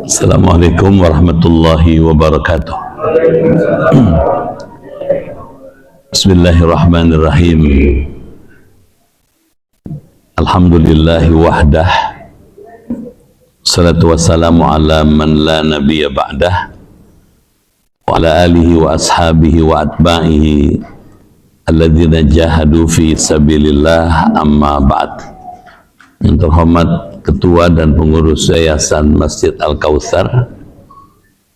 Assalamualaikum warahmatullahi wabarakatuh. Bismillahirrahmanirrahim. Alhamdulillahi wahdah. Salatu wassalamu ala man la nabiyya ba'dah. Wa ala alihi wa ashabihi wa atba'ihi alladzina jahadu fi sabilillah, amma ba'd. Yang terhormat Ketua dan Pengurus Yayasan Masjid Al-Kautsar,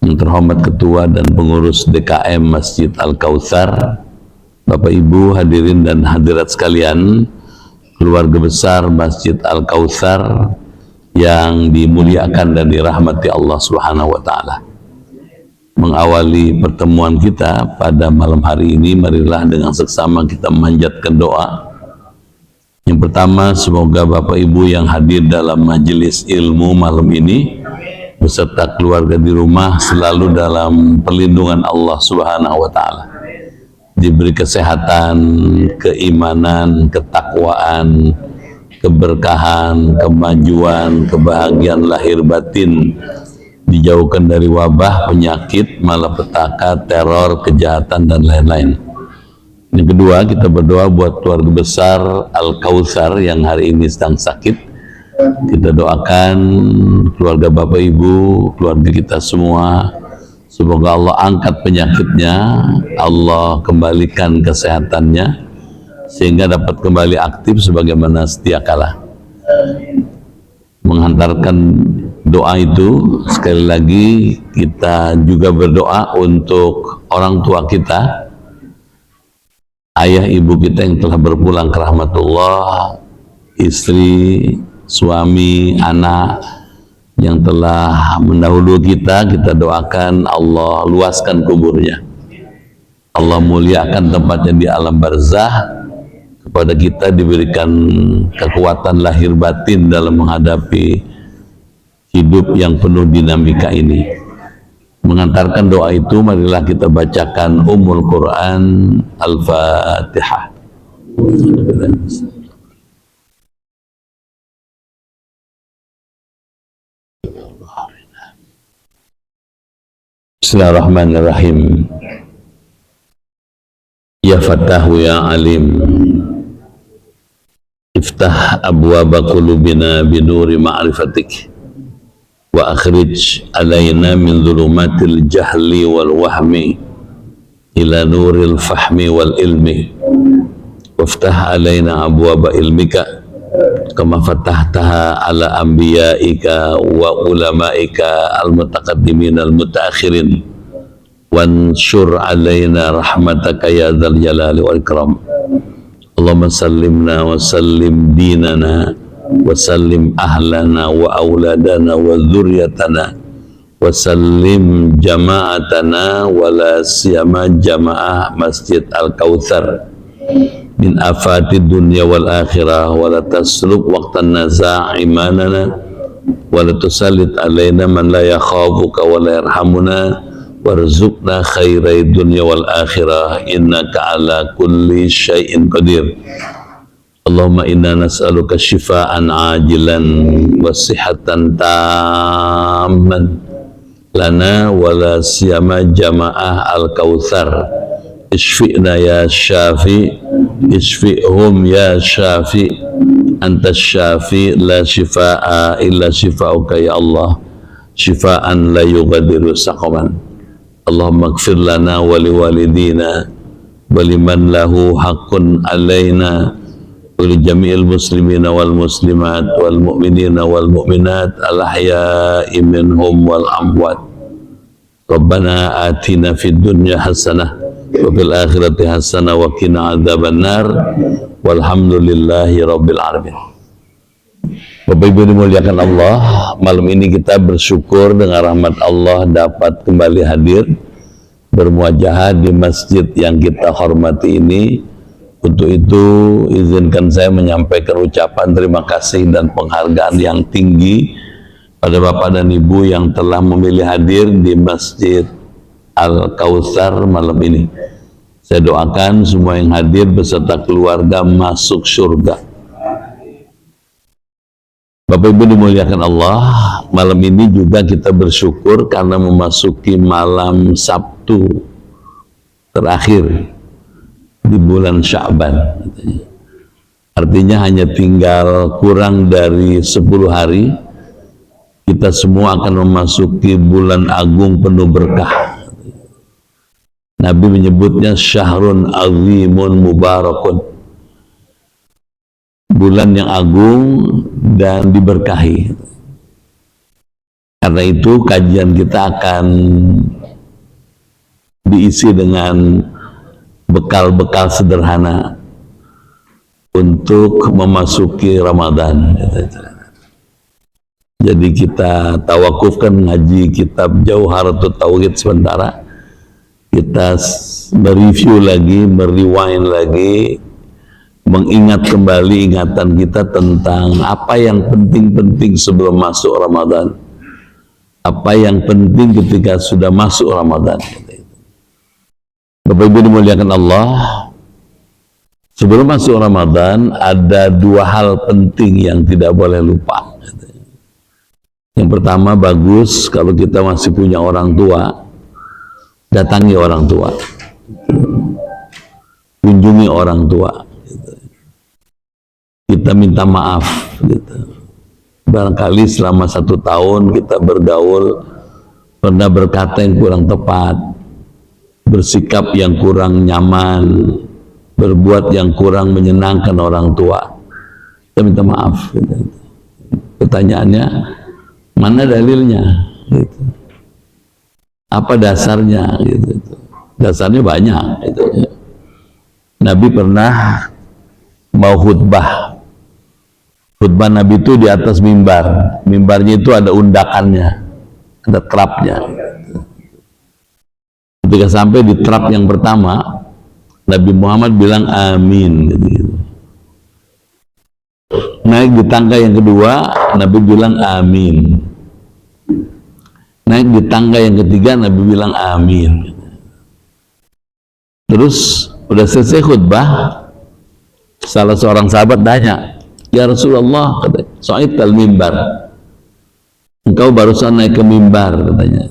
yang terhormat Ketua dan Pengurus DKM Masjid Al-Kautsar, Bapak Ibu hadirin dan hadirat sekalian, keluarga besar Masjid Al-Kautsar yang dimuliakan dan dirahmati Allah Subhanahu wa Ta'ala. Mengawali pertemuan kita pada malam hari ini, marilah dengan seksama kita memanjatkan doa. Yang pertama, semoga Bapak Ibu yang hadir dalam majelis ilmu malam ini beserta keluarga di rumah selalu dalam perlindungan Allah Subhanahu wa Ta'ala, diberi kesehatan, keimanan, ketakwaan, keberkahan, kemajuan, kebahagiaan lahir batin, dijauhkan dari wabah, penyakit, malapetaka, teror, kejahatan, dan lain-lain. Yang kedua, kita berdoa buat keluarga besar Al-Kautsar yang hari ini sedang sakit. Kita doakan keluarga Bapak Ibu, keluarga kita semua, semoga Allah angkat penyakitnya, Allah kembalikan kesehatannya, sehingga dapat kembali aktif sebagaimana setia kala. Menghantarkan doa itu, sekali lagi kita juga berdoa untuk orang tua kita, ayah ibu kita yang telah berpulang ke rahmatullah, istri, suami, anak yang telah mendahului kita doakan Allah luaskan kuburnya, Allah muliakan tempatnya di alam barzah, kepada kita diberikan kekuatan lahir batin dalam menghadapi hidup yang penuh dinamika ini. Mengantarkan doa itu, marilah kita bacakan Ummul Quran, Al-Fatihah. Bismillahirrahmanirrahim. Ya Fattahu ya Alim, iftah abwaba qulubina binuri ma'rifatik, wa akhrij alaina min dhulumatil jahli wal wahmi ila nuril fahmi wal ilmi, waftah alaina abwaba ilmika kama fatahtaha ala anbiyaika wa ulamaika al mutaqaddimin al mutaakhirin, wanshur alaina rahmataka ya dzal jalali wal ikram. Allahumma sallimna wa sallim dinana wa sallim ahlana wa auladana wa dzurriyyatana wa sallim jama'atana wa la siyama jama'ah Masjid Al-Kautsar min afatid dunya wal akhirah, wa la tasluk waqtan naza' imanana wa la tusallit alaina man la yakhafuka wa la yarhamuna warzuqna khairai dunya wal akhirah innaka ala kulli syai'in qadir. Allahumma inna nas'aluka shifaan ajilan wa sihatan tamman lana wa la siyama jama'ah Al-Kautsar. Ishfi'na ya syafi, ishfi'hum ya syafi, anta syafi, la shifa'a illa shifa'uka ya Allah, shifaan la yughadiru saqaman. Allahumma ighfir lana wa liwalidina wa liman lahu haqqun alaina wa li jami'il muslimina wal muslimat wal mu'minina wal mu'minat al ahya'i minhum wal amwat. Rabbana atina fid dunya hasanah wa fil akhirati hasanah wa qina adzabannar, walhamdulillahi rabbil alamin. Bapak Ibu dimuliakan Allah, malam ini kita bersyukur dengan rahmat Allah dapat kembali hadir bermuajahah di masjid yang kita hormati ini. Untuk itu izinkan saya menyampaikan ucapan terima kasih dan penghargaan yang tinggi pada Bapak dan Ibu yang telah memilih hadir di Masjid Al-Kautsar malam ini. Saya doakan semua yang hadir beserta keluarga masuk surga. Bapak Ibu dimuliakan Allah, malam ini juga kita bersyukur karena memasuki malam Sabtu terakhir di bulan Sya'ban. Artinya hanya tinggal kurang dari 10 hari kita semua akan memasuki bulan agung penuh berkah. Nabi menyebutnya syahrun azimun mubarakun, bulan yang agung dan diberkahi. Karena itu kajian kita akan diisi dengan bekal-bekal sederhana untuk memasuki Ramadan. Jadi kita tawakufkan ngaji kitab Jauharatut Tauhid sementara, kita mereview lagi, merewind lagi, mengingat kembali ingatan kita tentang apa yang penting-penting sebelum masuk Ramadan, apa yang penting ketika sudah masuk Ramadan. Bapak Ibu dimuliakan Allah, sebelum masuk Ramadan ada dua hal penting yang tidak boleh lupa. Yang pertama, bagus kalau kita masih punya orang tua, datangi orang tua, kunjungi orang tua, kita minta maaf gitu. Barangkali selama 1 tahun kita bergaul pernah berkata yang kurang tepat, bersikap yang kurang nyaman, berbuat yang kurang menyenangkan orang tua, kita minta maaf gitu. Pertanyaannya, mana dalilnya gitu. Apa dasarnya gitu. Dasarnya banyak gitu. Nabi pernah mau khutbah Nabi itu di atas mimbar. Mimbarnya itu ada undakannya, ada trapnya. Ketika sampai di trap yang pertama, Nabi Muhammad bilang amin gitu. Naik di tangga yang kedua, Nabi bilang amin. Naik di tangga yang ketiga, Nabi bilang amin. Terus udah selesai khutbah, salah seorang sahabat tanya, ya Rasulullah, so'idtal mimbar, engkau barusan naik ke mimbar, katanya,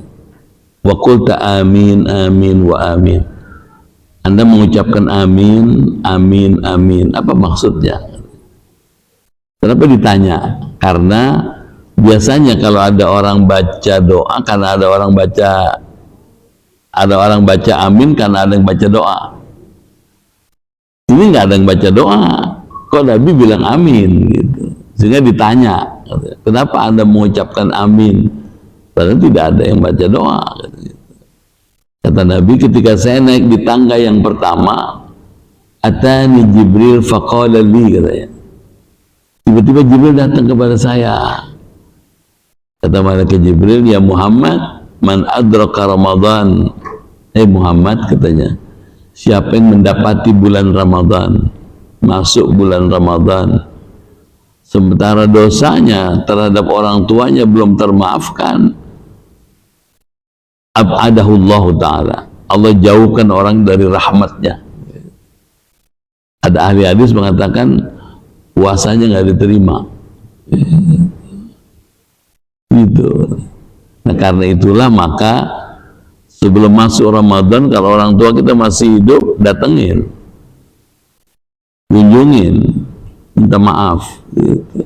wa qulta amin, amin, wa amin, Anda mengucapkan amin, amin, amin, apa maksudnya? Kenapa ditanya? Karena biasanya kalau ada orang baca doa, karena ada orang baca amin karena ada yang baca doa. Ini nggak ada yang baca doa, kok Nabi bilang amin gitu. Sehingga ditanya, kenapa Anda mengucapkan amin? Padahal tidak ada yang baca doa. Kata Nabi, ketika saya naik di tangga yang pertama, atani Jibril faqala li, katanya. Tiba-tiba Jibril datang kepada saya. Kata malaikat Jibril, ya Muhammad, man adraka Ramadan. Muhammad, katanya, siapa yang mendapati bulan Ramadan, masuk bulan Ramadan, sementara dosanya terhadap orang tuanya belum termaafkan, abadahullahu ta'ala, Allah jauhkan orang dari rahmatnya. Ada ahli hadis mengatakan puasanya nggak diterima gitu. Nah karena itulah maka sebelum masuk Ramadan, kalau orang tua kita masih hidup, datengin, kunjungin, minta maaf gitu.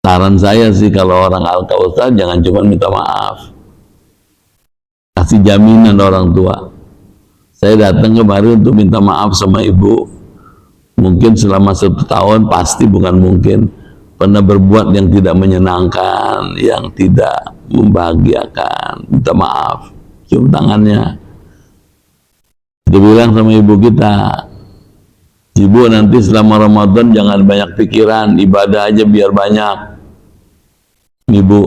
Saran saya sih kalau orang Al-Kautsar jangan cuma minta maaf, kasih jaminan orang tua. Saya datang kemari untuk minta maaf sama ibu, mungkin selama 1 tahun, pasti bukan mungkin, pernah berbuat yang tidak menyenangkan, yang tidak membahagiakan, minta maaf, cium tangannya. Dia bilang sama ibu kita, ibu nanti selama Ramadan jangan banyak pikiran, ibadah aja biar banyak. Ibu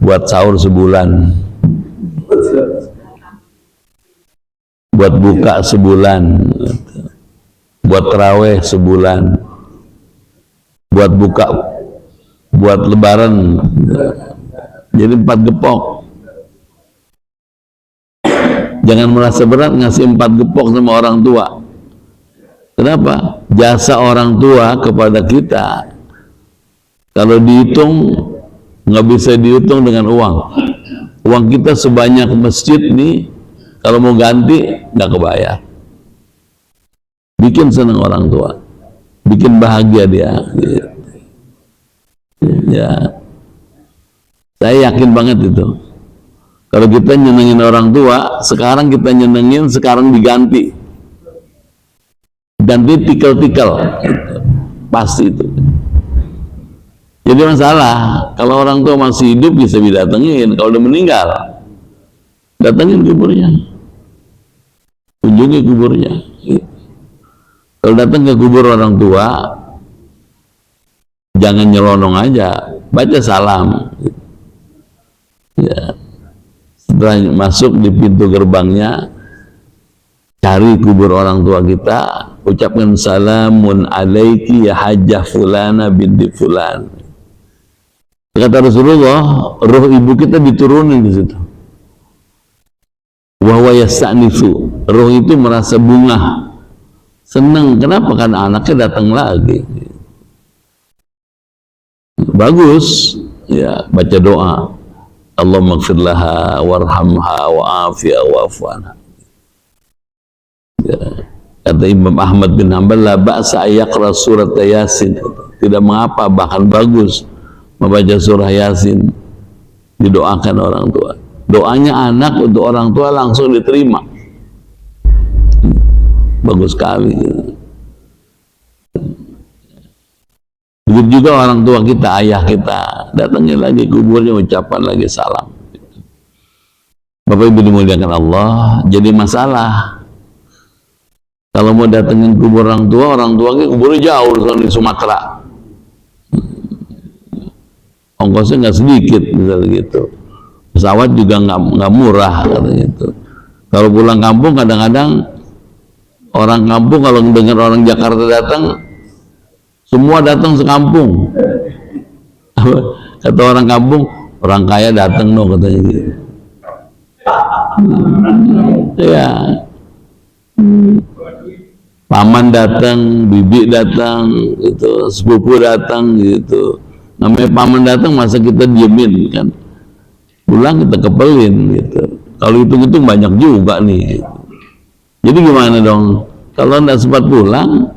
buat sahur sebulan, buat buka sebulan, buat tarawih sebulan, buat buka, buat lebaran, jadi 4 gepok. Jangan merasa berat ngasih 4 gepok sama orang tua. Kenapa? Jasa orang tua kepada kita kalau dihitung nggak bisa dihitung dengan uang. Uang kita sebanyak masjid nih, kalau mau ganti nggak kebayar. Bikin senang orang tua, bikin bahagia dia. Ya, saya yakin banget itu. Kalau kita nyenengin orang tua, sekarang kita nyenengin, sekarang diganti. Ganti tikal-tikal. Pasti itu. Jadi masalah, kalau orang tua masih hidup bisa didatengin, kalau udah meninggal, datengin kuburnya. Kunjungi kuburnya. Kalau datang ke kubur orang tua, jangan nyelonong aja, baca salam. Ya. Setelah masuk di pintu gerbangnya, cari kubur orang tua kita, ucapkan salamun alaiki ya hajjah fulana binti fulan. Kata Rasulullah, roh ibu kita diturunin di situ. Wa huwa yasta'nifu, roh itu merasa bunga, senang. Kenapa? Karena anaknya datang lagi. Bagus, ya, baca doa. Allahumma ighfir laha warhamha wa'afiha wa'fu anha. Ya. Kata Imam Ahmad bin Hanbal, la ba'sa ayaqra surat Yasin, tidak mengapa, bahkan bagus membaca surah Yasin, didoakan orang tua. Doanya anak untuk orang tua langsung diterima. Bagus sekali. Begitu juga orang tua kita, ayah kita, datangnya lagi kuburnya, ucapan lagi salam. Bapak Ibu dimuliakan Allah, jadi masalah kalau mau datengin kubur orang tua kuburnya jauh di Sumatera, ongkosnya nggak sedikit, misalnya gitu. Pesawat juga nggak murah, katanya itu. Kalau pulang kampung, kadang-kadang orang kampung kalau dengar orang Jakarta datang, semua datang sekampung. Kata orang kampung, orang kaya datang no, katanya gitu. Ya, paman datang, bibi datang, gitu, sepupu datang, gitu. Namanya paman datang, masa kita diemin kan? Pulang kita kepelin, gitu. Kalau hitung-hitung banyak juga nih. Gitu. Jadi gimana dong? Kalau nggak sempat pulang,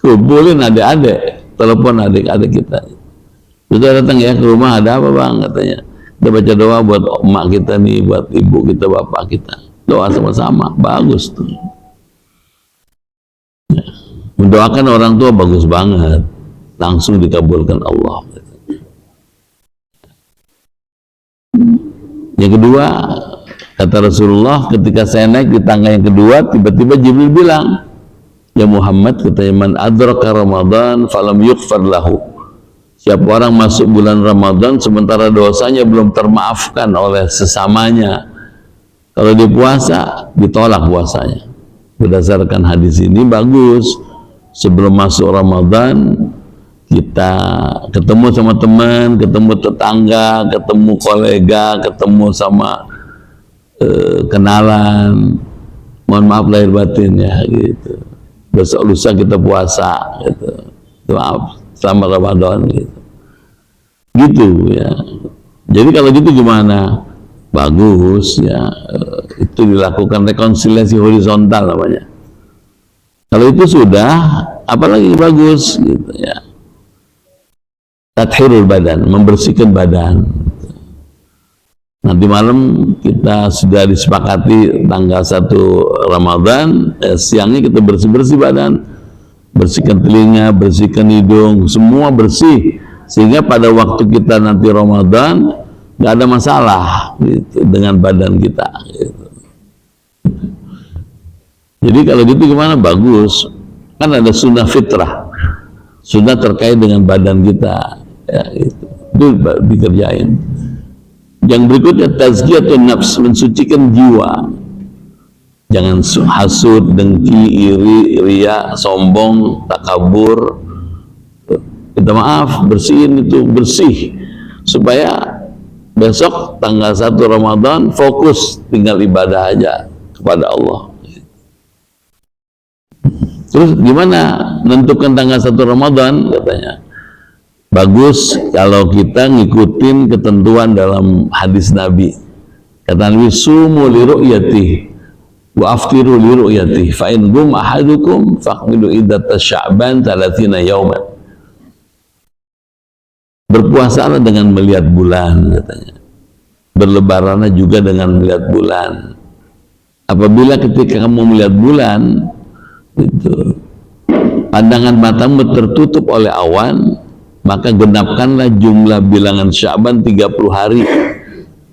kumpulin adik-adik, telepon adik-adik kita. Kita datang ya ke rumah, ada apa bang? Katanya. Kita baca doa buat emak kita nih, buat ibu kita, bapak kita. Doa sama-sama, bagus tuh. Ya. Mendoakan orang tua bagus banget, langsung dikabulkan Allah. Yang kedua, kata Rasulullah, ketika saya naik di tangga yang kedua, tiba-tiba Jibril bilang, ya Muhammad, katanya, man adraka Ramadan falam yughfar lahu. Siapa orang masuk bulan Ramadan sementara dosanya belum termaafkan oleh sesamanya, kalau dia puasa, ditolak puasanya. Berdasarkan hadis ini bagus, sebelum masuk Ramadan kita ketemu sama teman, ketemu tetangga, ketemu kolega, ketemu sama kenalan, mohon maaf lahir batin ya, gitu. Besok lusa kita puasa, gitu. Maaf, selamat Ramadan, gitu. Gitu ya. Jadi kalau gitu gimana? Bagus ya. Itu dilakukan rekonsiliasi horizontal namanya. Kalau itu sudah, apalagi bagus, gitu ya. Tathirul badan, membersihkan badan. Nanti malam kita sudah disepakati tanggal 1 Ramadan, siangnya kita bersih-bersih badan, bersihkan telinga, bersihkan hidung, semua bersih, sehingga pada waktu kita nanti Ramadan nggak ada masalah gitu, dengan badan kita gitu. Jadi kalau gitu gimana? Bagus, kan ada sunnah fitrah, sunnah terkait dengan badan kita ya, itu dikerjain. Yang berikutnya tazkiyatun nafs, mensucikan jiwa. Jangan hasud, dengki, iri, riya, sombong, takabur. Minta maaf, bersihin itu, bersih, supaya besok tanggal 1 Ramadan fokus tinggal ibadah aja kepada Allah. Terus gimana menentukan tanggal 1 Ramadan? Katanya bagus kalau kita ngikutin ketentuan dalam hadis Nabi. Kata Nabi, sumu li ru'yati wa aftiru li ru'yati fa in gum ahadukum faqmidu iddata sya'ban 30 yauman. Berpuasalah dengan melihat bulan, katanya. Berlebaranlah juga dengan melihat bulan. Apabila ketika kamu melihat bulan itu pandangan matamu tertutup oleh awan, maka genapkanlah jumlah bilangan Sya'ban 30 hari.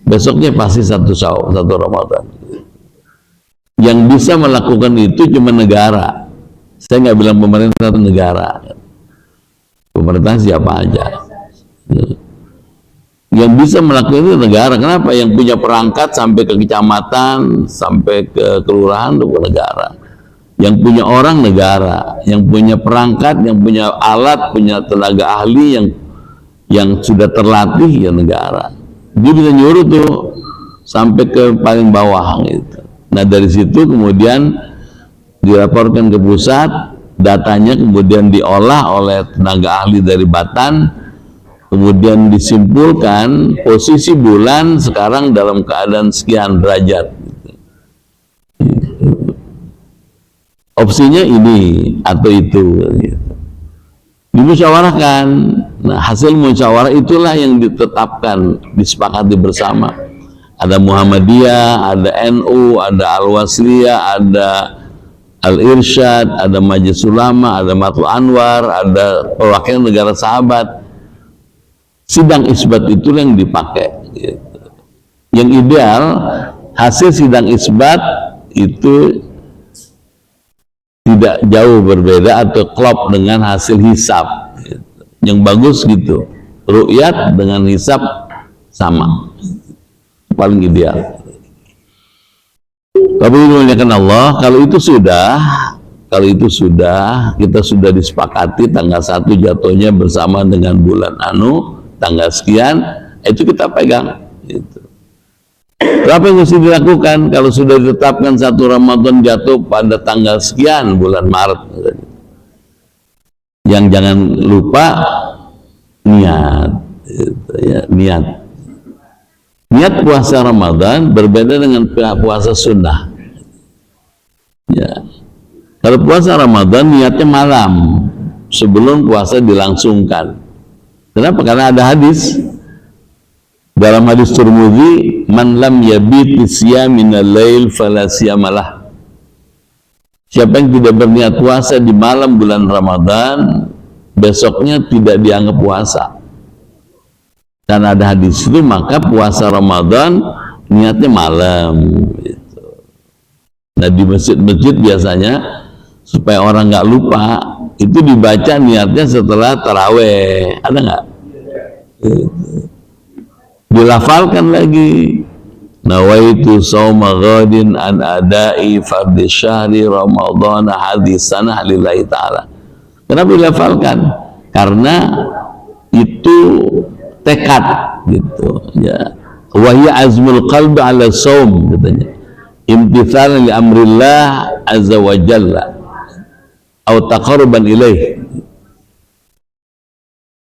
Besoknya pasti satu Ramadan. Yang bisa melakukan itu cuma negara. Saya nggak bilang pemerintah atau negara. Pemerintah siapa aja. Yang bisa melakukan itu negara. Kenapa? Yang punya perangkat sampai ke kecamatan, sampai ke kelurahan itu negara. Yang punya orang negara, yang punya perangkat, yang punya alat, punya tenaga ahli yang sudah terlatih ya negara. Dia bisa nyuruh tuh sampai ke paling bawah gitu. Nah dari situ kemudian dilaporkan ke pusat, datanya kemudian diolah oleh tenaga ahli dari Batan, kemudian disimpulkan posisi bulan sekarang dalam keadaan sekian derajat. Opsinya ini atau itu gitu. Dimusyawarahkan. Nah hasil musyawarah itulah yang ditetapkan, disepakati bersama. Ada Muhammadiyah, ada NU, ada Al-Wasliyah, ada Al-Irsyad, ada Majelis Ulama, ada Matul Anwar, ada perwakilan negara sahabat. Sidang isbat itulah yang dipakai gitu. Yang ideal hasil sidang isbat itu tidak jauh berbeda atau klop dengan hasil hisab gitu. Yang bagus gitu, ru'yat dengan hisab sama, paling ideal. Tapi dimuliakan Allah, kalau itu sudah kita sudah disepakati tanggal 1 jatuhnya bersama dengan bulan tanggal sekian, itu kita pegang gitu. Apa yang mesti dilakukan kalau sudah ditetapkan 1 Ramadan jatuh pada tanggal sekian bulan Maret? Yang jangan lupa niat gitu, ya, niat puasa Ramadan berbeda dengan puasa sunnah ya. Kalau puasa Ramadan niatnya malam sebelum puasa dilangsungkan. Kenapa? Karena ada hadis dalam hadis Tirmidzi, man lam yabit isyaminal lail fala siyamalah. Siapa yang tidak berniat puasa di malam bulan Ramadan, besoknya tidak dianggap puasa. Dan ada hadis itu, maka puasa Ramadan niatnya malam gitu. Nah di masjid-masjid biasanya supaya orang nggak lupa itu dibaca niatnya setelah taraweh, ada nggak? Dilafalkan lagi, nawaitu shauma ghadin an adai fardhi syahri ramadhan hadis sanah lillahi ta'ala. Kenapa dilafalkan? Karena itu tekad gitu ya. Wahya azmul qalbi ala shaum katanya, imtithalan li amrillah azza wa jalla atau taqarruban ilaih.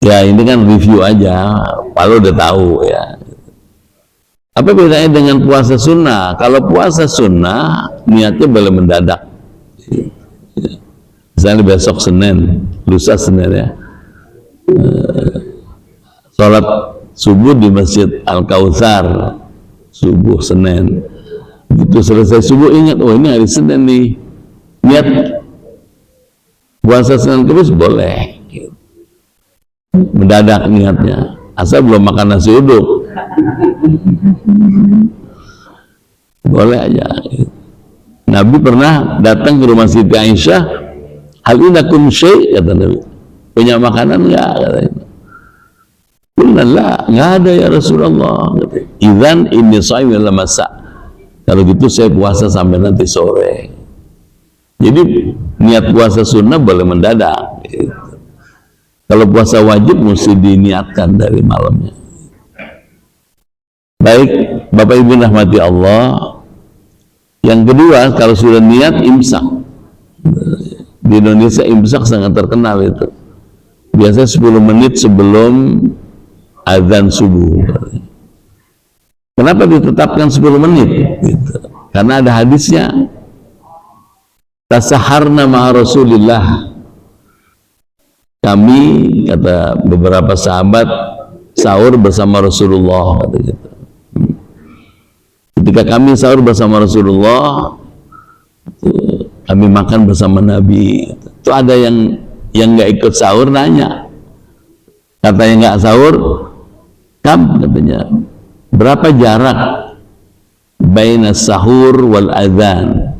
Ya ini kan review aja, kalau udah tahu ya. Apa bedanya dengan puasa sunnah? Kalau puasa sunnah niatnya boleh mendadak. Misalnya besok Senin, lusa Senin ya, sholat subuh di Masjid Al-Kautsar, subuh Senin. Begitu selesai subuh ingat, oh ini hari Senin nih, niat puasa Senin Kamis boleh. Mendadak niatnya, asal belum makan nasi uduk boleh aja. Nabi pernah datang ke rumah Siti Aisyah, hal indakum syai', kata Nabi, punya makanan nggak? Katanya, nggak ada ya Rasulullah. Idzan inni shaim ila masa, kalau gitu saya puasa sampai nanti sore. Jadi niat puasa sunnah boleh mendadak gitu. Kalau puasa wajib mesti diniatkan dari malamnya. Baik, Bapak Ibu rahmati Allah. Yang kedua, kalau sudah niat imsak, Di Indonesia imsak sangat terkenal itu. Biasanya 10 menit sebelum azan subuh. Kenapa ditetapkan 10 menit? Gitu. Karena ada hadisnya. Tasaharna ma'a Rasulillah. Kami, kata beberapa sahabat, sahur bersama Rasulullah, kata gitu. Ketika kami sahur bersama Rasulullah, kami makan bersama Nabi. Itu ada yang nggak ikut sahur nanya, katanya nggak sahur, katanya berapa jarak baina sahur wal adzan?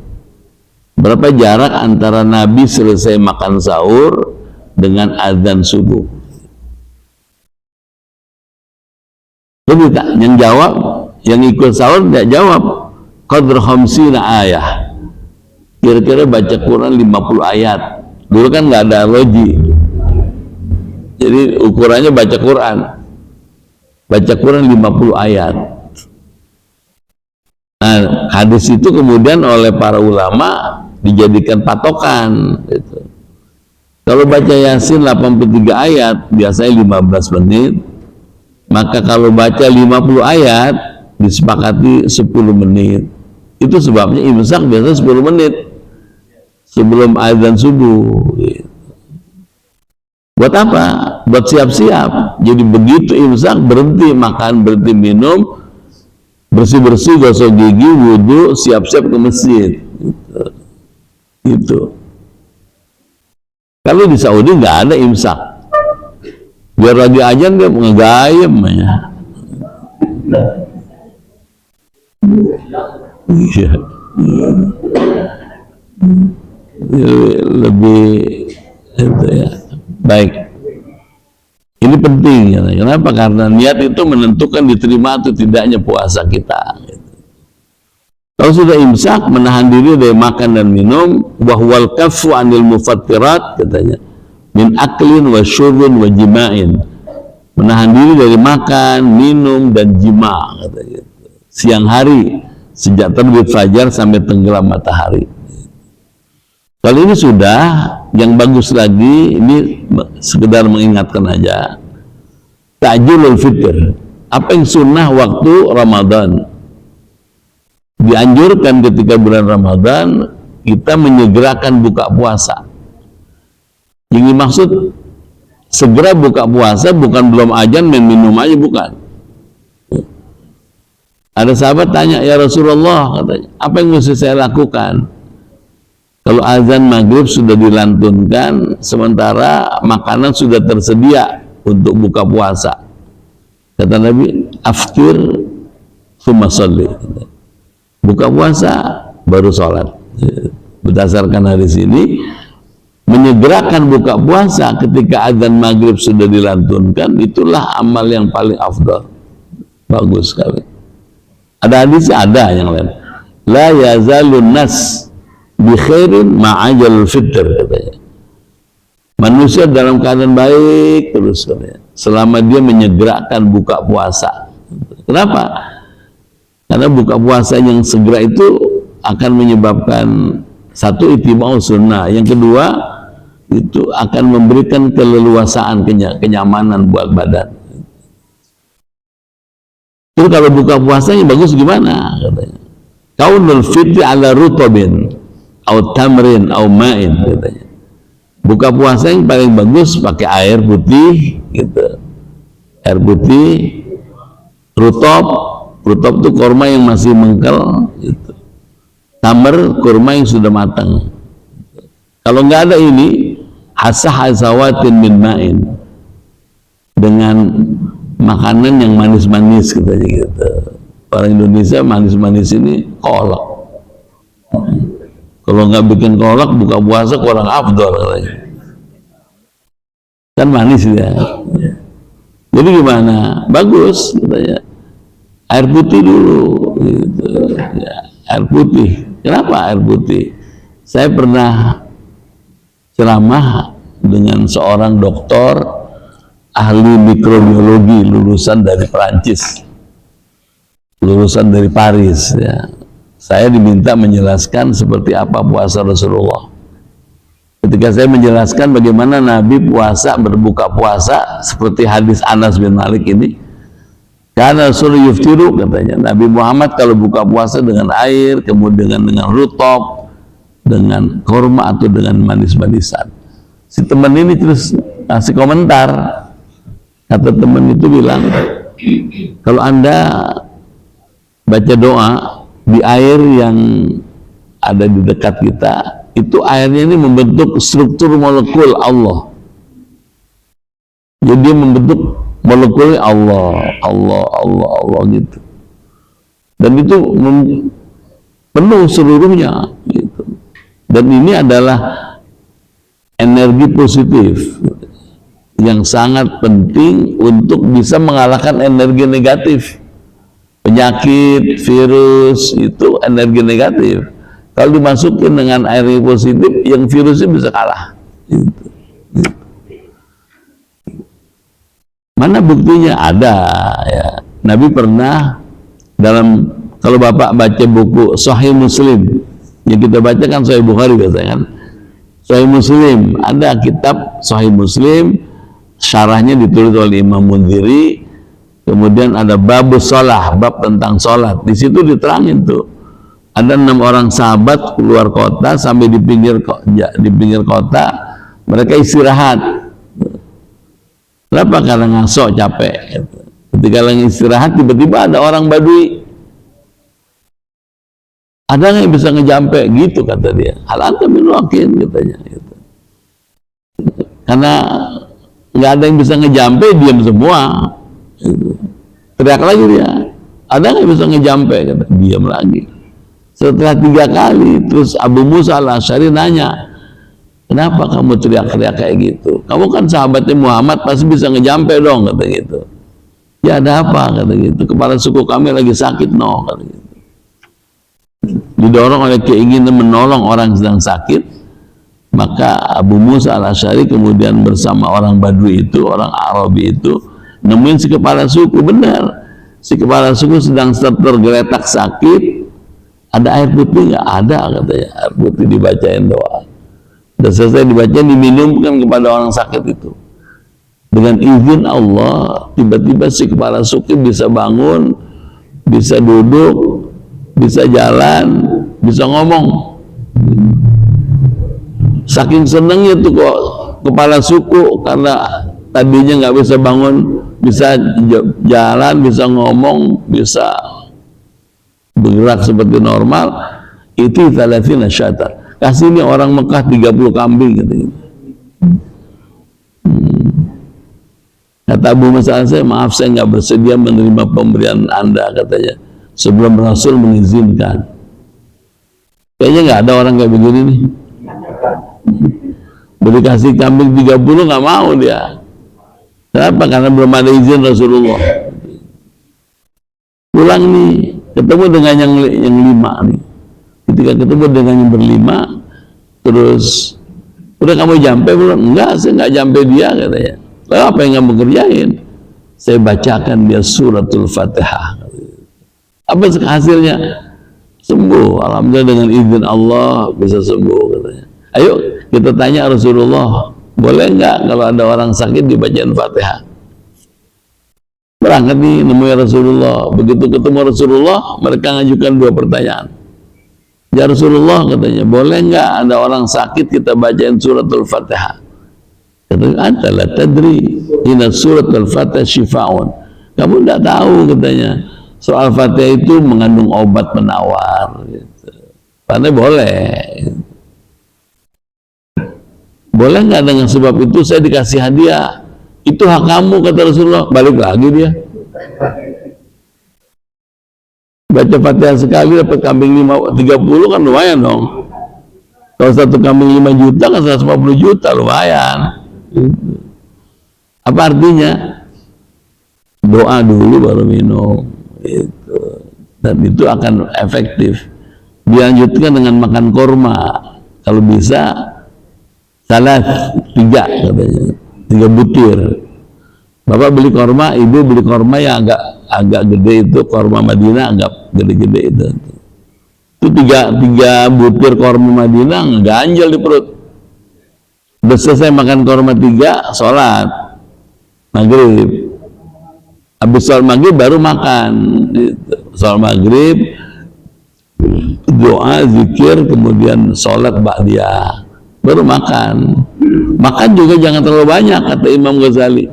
Berapa jarak antara Nabi selesai makan sahur dengan adzan subuh? Lebih tak yang jawab, yang ikut sahur tidak jawab. Qadr khamsina ayah. Kira-kira baca Quran 50 ayat. Dulu kan nggak ada logi, jadi ukurannya baca Quran. Baca Quran 50 ayat. Nah, hadis itu kemudian oleh para ulama dijadikan patokan gitu. Kalau baca Yasin 83 ayat biasanya 15 menit, maka kalau baca 50 ayat disepakati 10 menit. Itu sebabnya imsak biasanya 10 menit sebelum azan subuh. Buat apa? Buat siap-siap. Jadi begitu imsak berhenti makan, berhenti minum, bersih-bersih, gosok gigi, wudhu, siap-siap ke masjid. Gitu. Kalau di Saudi nggak ada imsak. Biar lagi azan dia ngegayem ya. Iya. Lebih itu ya. Baik. Ini penting ya. Kenapa? Karena niat itu menentukan diterima atau tidaknya puasa kita. Kalau sudah imsak, menahan diri dari makan dan minum, wahwal kafu anil mufattirat, katanya, min aklin wa syurbin wa jima'in. Menahan diri dari makan, minum dan jima, katanya. Siang hari sejak terbit fajar sampai tenggelam matahari. Kalau ini sudah, yang bagus lagi, ini sekedar mengingatkan aja, ta'jilul fitr. Apa yang sunnah waktu Ramadan? Dianjurkan ketika bulan Ramadan kita menyegerakan buka puasa. Yang dimaksud segera buka puasa bukan belum azan main minum aja, bukan. Ada sahabat tanya, ya Rasulullah, katanya, apa yang mesti saya lakukan kalau azan maghrib sudah dilantunkan sementara makanan sudah tersedia untuk buka puasa? Kata Nabi, aftir tsumma sholli. Buka puasa baru sholat. Berdasarkan hadis ini, menyegerakan buka puasa ketika azan maghrib sudah dilantunkan, itulah amal yang paling afdal. Bagus sekali. Ada hadisnya, ada yang lain. La yazalun nas bi khairin ma'ajal fitr, katanya. Manusia dalam keadaan baik terus, katanya, selama dia menyegerakan buka puasa. Kenapa? Karena buka puasa yang segera itu akan menyebabkan satu, itibau sunnah, yang kedua itu akan memberikan keleluasaan, kenyamanan buat badan. Terus kalau buka puasanya bagus gimana? Katanya, kaunul fitri ala rutobin au tamrin au ma'in, katanya. Buka puasa yang paling bagus pakai air putih gitu. Air putih, rutob itu kurma yang masih mengkel gitu. Tamar, kurma yang sudah matang. Kalau nggak ada ini, hasawatin min ma'in, dengan makanan yang manis-manis, katanya gitu. Orang Indonesia manis-manis ini kolak. Kalau nggak bikin kolak buka puasa kurang afdol, katanya. Kan manis ya. Jadi gimana? Bagus, katanya. Air putih dulu gitu. Ya, air putih. Kenapa air putih? Saya pernah ceramah dengan seorang dokter ahli mikrobiologi lulusan dari Perancis, lulusan dari Paris ya. Saya diminta menjelaskan seperti apa puasa Rasulullah. ketika saya menjelaskan bagaimana Nabi puasa, berbuka puasa seperti hadis Anas bin Malik ini, karena Rasulullah yuftiru, katanya Nabi Muhammad kalau buka puasa dengan air, kemudian dengan rutop, dengan korma atau dengan manis-manisan. Si teman ini terus ngasih komentar, kata teman itu bilang, kalau Anda baca doa di air yang ada di dekat kita, itu airnya ini membentuk struktur molekul Allah. Jadi dia membentuk molekulnya Allah gitu. Dan itu penuh seluruhnya gitu. Dan ini adalah energi positif yang sangat penting untuk bisa mengalahkan energi negatif. Penyakit, virus itu energi negatif. Kalau dimasukin dengan air yang positif, yang virusnya bisa kalah. Gitu. Mana buktinya? Ada ya. Nabi pernah dalam, kalau Bapak baca buku Sahih Muslim, yang kita baca kan Sahih Bukhari biasanya kan. Sahih Muslim, ada kitab Sahih Muslim, syarahnya ditulis oleh Imam Mundhiri. Kemudian ada babus sholah, bab tentang sholat. Di situ diterangin tuh. Ada 6 orang sahabat keluar kota, sampai di pinggir kota mereka istirahat. Kenapa? Karena ngasok, capek. Ketika lagi istirahat, tiba-tiba ada orang Badui. Ada nggak yang bisa ngejampe? Gitu kata dia. Hal anta min wakin, katanya. Gitu. Karena nggak ada yang bisa ngejampe, diam semua. Gitu. Teriak lagi dia. Ada nggak yang bisa ngejampe? Kata, diam lagi. Setelah 3 kali, terus Abu Musa al-Asy'ari nanya, kenapa kamu teriak-teriak kayak gitu? Kamu kan sahabatnya Muhammad, pasti bisa ngejampe dong, kata gitu. Ya ada apa, kata gitu. Kepala suku kami lagi sakit, no, kata gitu. Didorong oleh keinginan menolong orang sedang sakit, maka Abu Musa al-Asy'ari kemudian bersama orang Badui itu, orang Arabi itu, nemuin si kepala suku. Benar, si kepala suku sedang tergeletak sakit. Ada air putih nggak? Ada, katanya. Air putih, dibacain doa. Dan selesai dibaca, diminumkan kepada orang sakit itu. Dengan izin Allah, tiba-tiba si kepala suku bisa bangun, bisa duduk, bisa jalan, bisa ngomong. Saking senangnya tuh kok kepala suku, karena tadinya nggak bisa bangun, bisa jalan, bisa ngomong, bisa bergerak seperti normal. Itu 30 syata. Kasih ini orang Mekah 30 kambing, katanya. Kata Abu Musa, saya maaf, saya nggak bersedia menerima pemberian Anda, katanya, sebelum Rasul mengizinkan. Kayaknya nggak ada orang kayak begini nih. Boleh kasih kambing 30 nggak mau dia. Kenapa? Karena belum ada izin Rasulullah. Pulang nih, ketemu dengan yang 5 nih. Ketika ketemu dengan yang ber-5, terus udah kamu jampe belum? Enggak, saya nggak jampe dia, katanya. Lalu apa yang kamu kerjain? Saya bacakan dia suratul Fatihah. Apa hasilnya? Sembuh. Alhamdulillah, dengan izin Allah bisa sembuh, katanya. Ayo kita tanya Rasulullah, boleh nggak kalau ada orang sakit dibacain Fatihah? Berangkat nih, nemuin Rasulullah. Begitu ketemu Rasulullah, mereka ngajukan 2 pertanyaan. Ya Rasulullah, katanya, boleh nggak ada orang sakit kita bacain suratul Fatihah? Katanya, anta la tadri inna suratul Fatihah syifa'un. Kamu tidak tahu, katanya, soal Fatihah itu mengandung obat penawar. Gitu. Karena boleh. Boleh nggak dengan sebab itu saya dikasih hadiah? Itu hak kamu, kata Rasulullah. Balik lagi dia. Baca Fatihah sekali dapat kambing 30 kan lumayan dong. Kalau satu kambing 5 juta kan 150 juta, lumayan. Apa artinya? Doa dulu baru minum. Itu. Dan itu akan efektif. Dilanjutkan dengan makan korma. Kalau bisa salat 3, katanya. 3 butir. Bapak beli korma, ibu beli korma yang agak gede itu, korma Madinah agak gede-gede itu. Itu 3 butir korma Madinah ganjel di perut. Udah selesai makan korma 3, sholat maghrib. Habis sholat maghrib baru makan. Sholat maghrib, doa, zikir, kemudian sholat ba'diyah, baru makan. Makan juga jangan terlalu banyak, kata Imam Ghazali.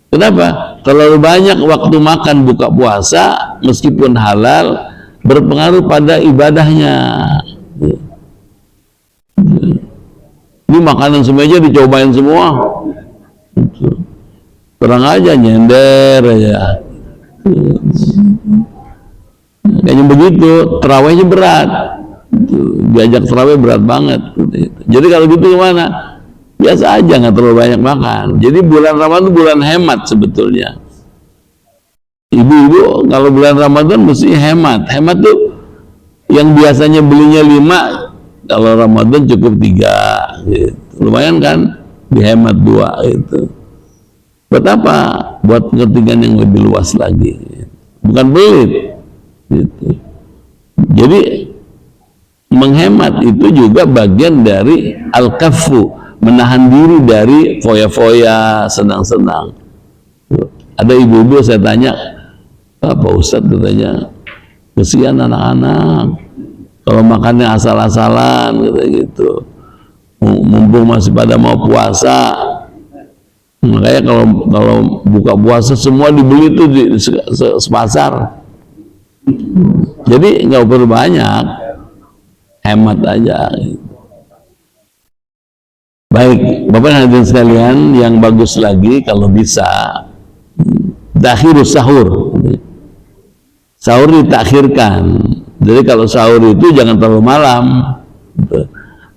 Kenapa? Terlalu banyak waktu makan buka puasa, meskipun halal, berpengaruh pada ibadahnya. Ini makanan semuanya dicobain semua, terang aja nyender aja. Kayaknya begitu, terawihnya berat, diajak terawih berat banget. Jadi kalau gitu gimana? Biasa aja, nggak terlalu banyak makan. Jadi bulan Ramadan itu bulan hemat sebetulnya. Ibu-ibu kalau bulan Ramadan mesti hemat. Hemat tuh yang biasanya belinya 5, kalau Ramadan cukup 3 gitu. Lumayan kan, dihemat 2 itu. Buat apa? Buat kepentingan yang lebih luas lagi, bukan pelit gitu. Jadi menghemat itu juga bagian dari al-kaffu, menahan diri dari foya-foya, senang-senang. Ada ibu-ibu saya tanya, Pak Ustadz, katanya kesian anak-anak kalau makannya asal-asalan gitu, mumpung masih pada mau puasa. Makanya kalau buka puasa semua dibeli tuh di sepasar. Jadi nggak perlu banyak, hemat aja. Baik, Bapak dan hadirin sekalian, yang bagus lagi kalau bisa takhirus sahur. Sahur ditakhirkan. Jadi kalau sahur itu jangan terlalu malam,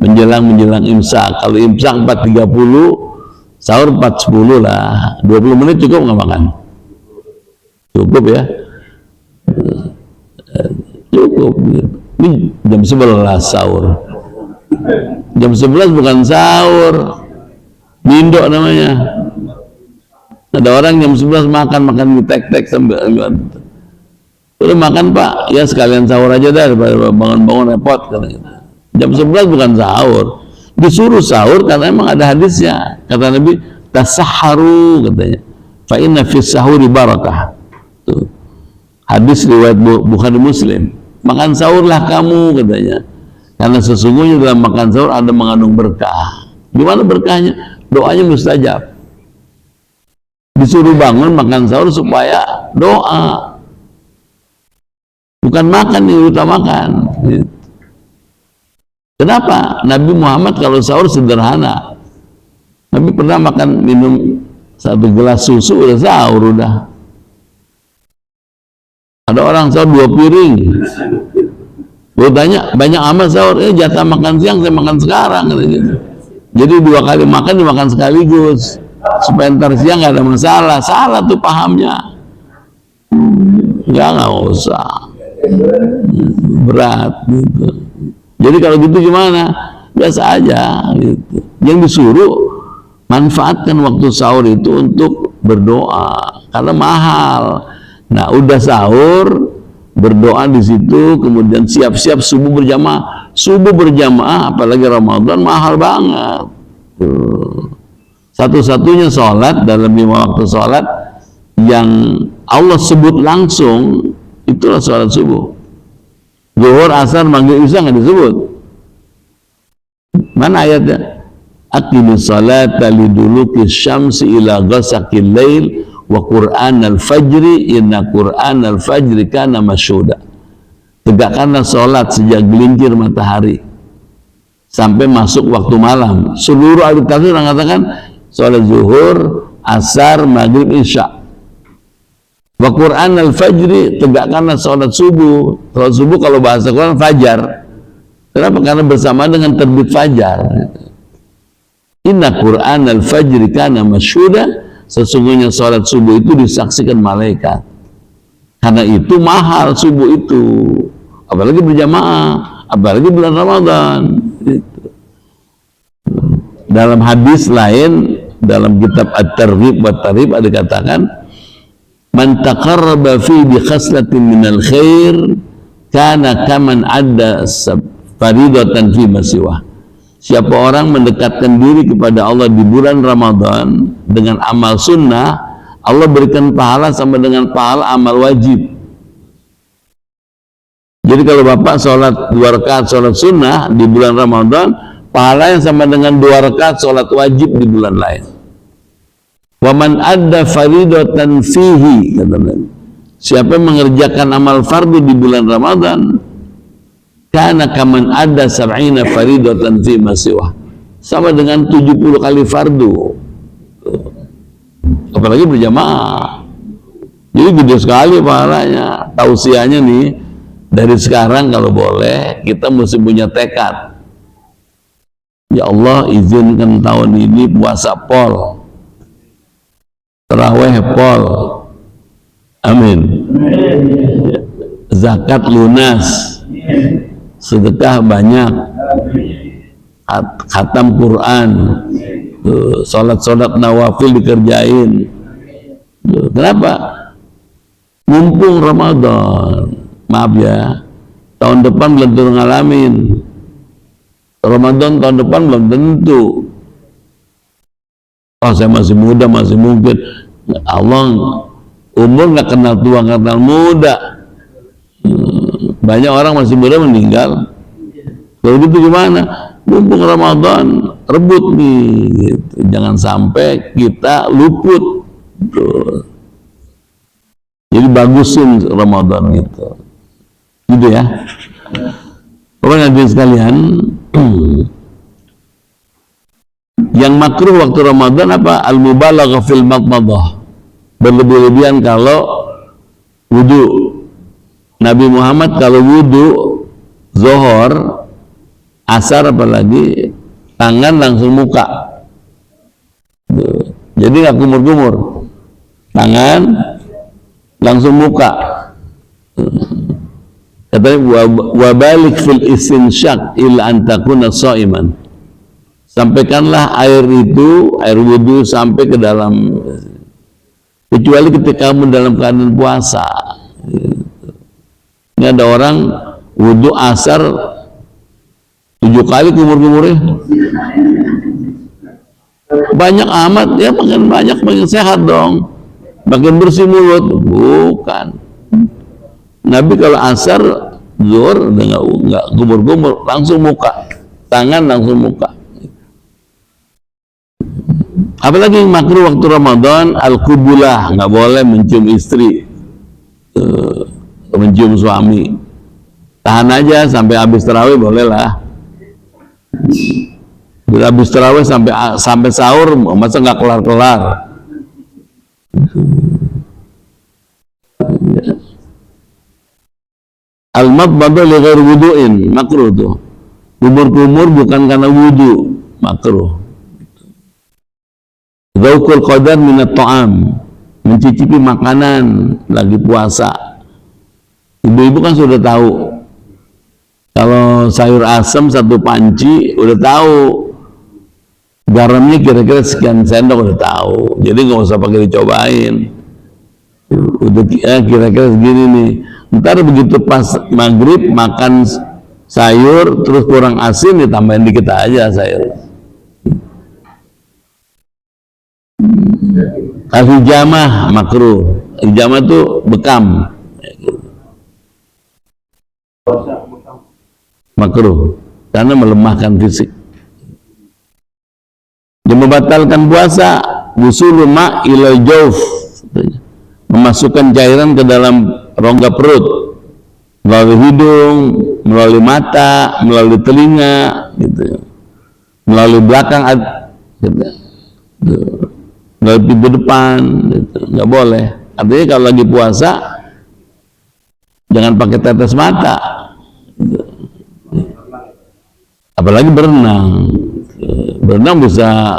menjelang imsak. Kalau imsak 4.30, sahur 4.10 lah. 20 menit cukup nggak makan? Cukup ya? Cukup. Ini jam 11 sahur. Jam 11 bukan sahur, mindo namanya. Ada orang jam 11 makan di tek-tek sambil udah makan Pak, ya sekalian sahur aja dah, bangun-bangun repot. Jam 11 bukan sahur, disuruh sahur karena emang ada hadisnya. Kata Nabi, tasahharu katanya, fa inna fis sahuri barakah. Tuh. Hadis riwayat Bukhari Muslim, makan sahurlah kamu katanya, karena sesungguhnya dalam makan sahur ada mengandung berkah. Gimana berkahnya? Doanya mustajab. Disuruh bangun makan sahur supaya doa, bukan makan yang utamakan. Kenapa? Nabi Muhammad kalau sahur sederhana. Nabi pernah minum 1 gelas susu udah sahur udah. Ada orang sahur 2 piring. Gue tanya, banyak amat sahur? Jatah makan siang saya makan sekarang. Jadi 2 kali makan dimakan sekaligus, supaya ntar siang nggak ada masalah. Salah tuh pahamnya. Nggak usah berat gitu. Jadi kalau gitu gimana? Biasa aja gitu. Yang disuruh manfaatkan waktu sahur itu untuk berdoa karena mahal. Nah, udah sahur, berdoa di situ, kemudian siap-siap subuh berjamaah. Subuh berjamaah apalagi Ramadan mahal banget. Satu-satunya sholat dalam 5 waktu sholat yang Allah sebut langsung itulah sholat subuh. Zuhur, asar, maghrib, isya nggak disebut. Mana ayatnya? Aqimis salata liduluki syamsi ila ghasaqil lail wa qur'an al-fajri inna qur'an al-fajri kana masyhuda. Tegakkanlah sholat sejak gelincir matahari sampai masuk waktu malam. Seluruh ahli tafsir mengatakan sholat zuhur, asar, maghrib, isya. Wa Qur'an al-fajri, tegakkanlah sholat subuh. Sholat subuh kalau bahasa Quran fajar. Kenapa? Karena bersama dengan terbit fajar. Inna Qur'an al-fajri kana masyhuda, sesungguhnya sholat subuh itu disaksikan malaikat. Karena itu mahal subuh itu, apalagi berjamaah, apalagi bulan Ramadan. Dalam hadis lain, dalam kitab At-Targhib wa Tarhib ada dikatakan, man taqarraba fi bi khaslatin minal khair kana kaman adda faridatan fi masiwah. siapa orang mendekatkan diri kepada Allah di bulan Ramadan dengan amal sunnah, Allah berikan pahala sama dengan pahala amal wajib. Jadi kalau bapak sholat 2 rakaat sholat sunnah di bulan Ramadan, pahala yang sama dengan 2 rakaat sholat wajib di bulan lain. Wa man adda faridatan fihi, kata Nabi, siapa yang mengerjakan amal fardu di bulan Ramadan, kana kaman adda sab'ina faridatan fi masiwah, sama dengan 70 kali fardu, apalagi berjamaah. Jadi gede sekali pahalanya. Tausiahnya nih, dari sekarang kalau boleh kita mesti punya tekad, ya Allah izinkan tahun ini puasa pol, taraweh pol, amin, zakat lunas, sedekah banyak, khatam Quran, sholat nawafil dikerjain. Kenapa? Mumpung Ramadan. Maaf ya, tahun depan belum tentu ngalamin. Ramadan tahun depan belum tentu. Oh, saya masih muda, masih mungkin. Allah, umur nggak kenal tua, nggak kenal muda. Banyak orang masih muda meninggal. Kalau gitu gimana? Mumpung Ramadan, rebut nih, gitu. Jangan sampai kita luput. Tuh. Jadi bagusin Ramadan gitu. Gitu ya. Orang hadirin sekalian, yang makruh waktu Ramadan apa? Al-mubalaghah fil madmadah, berlebih-lebihan kalau wudu. Nabi Muhammad kalau wudu zuhur, asar apalagi, tangan langsung muka. Jadi nggak kumur-kumur, tangan langsung muka. Katanya wabalik fil istinsyak illa antakuna shaiman, sampaikanlah air itu, air wudu sampai ke dalam, kecuali ketika kamu dalam keadaan puasa. Ini ada orang wudu asar 7 kali kumur-kumurnya, banyak amat ya, makin banyak makin sehat dong, makin bersih mulut. Bukan. Nabi kalau asar zuhur nggak kumur-kumur, langsung muka, tangan langsung muka. Apalagi makruh waktu Ramadan al-qubulah, nggak boleh mencium istri, mencium suami. Tahan aja sampai habis tarawih, boleh lah. Bila habis tarawih sampai sahur, masa nggak kelar-kelar. Al-madmadah li ghairi wudu'in, makruh tuh. Kumur-kumur bukan karena wudu, makruh. Dzauqul qadar minat ta'am, mencicipi makanan lagi puasa. Ibu-ibu kan sudah tahu, kalau sayur asam 1 panci udah tahu, garamnya kira-kira sekian sendok udah tahu, jadi nggak usah pakai dicobain. Udah kira-kira segini nih. Ntar begitu pas maghrib makan sayur terus kurang asin, ditambahin dikit aja sayur. Al-hijamah makruh. Hijamah tuh bekam, makruh karena melemahkan fisik. Dia membatalkan puasa. Wusulul ma' ila jawf, memasukkan cairan ke dalam rongga perut melalui hidung, melalui mata, melalui telinga, gitu, melalui belakang, gitu, melalui pintu depan, gitu. Nggak boleh. Artinya kalau lagi puasa jangan pakai tetes mata, gitu. Apalagi berenang. Berenang bisa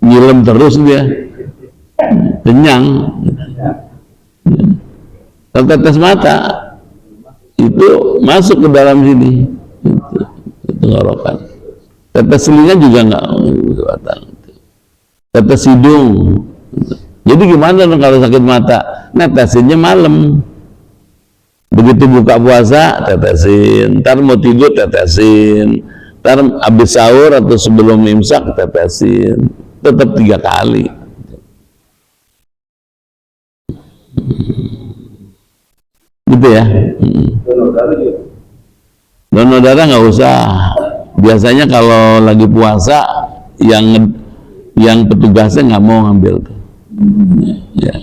nyilam terus dia, kenyang. Kalau tetes mata itu masuk ke dalam sini, itu tenggorokan. Tetes telinga juga nggak, tetes hidung. Jadi gimana dong kalau sakit mata? Netesinnya malam. Begitu buka puasa tetesin, ntar mau tidur tetesin, ntar habis sahur atau sebelum imsak tetesin, tetap 3 kali. Gitu ya. Donor darah nggak usah. Biasanya kalau lagi puasa yang petugasnya nggak mau ngambil tuh. Ya.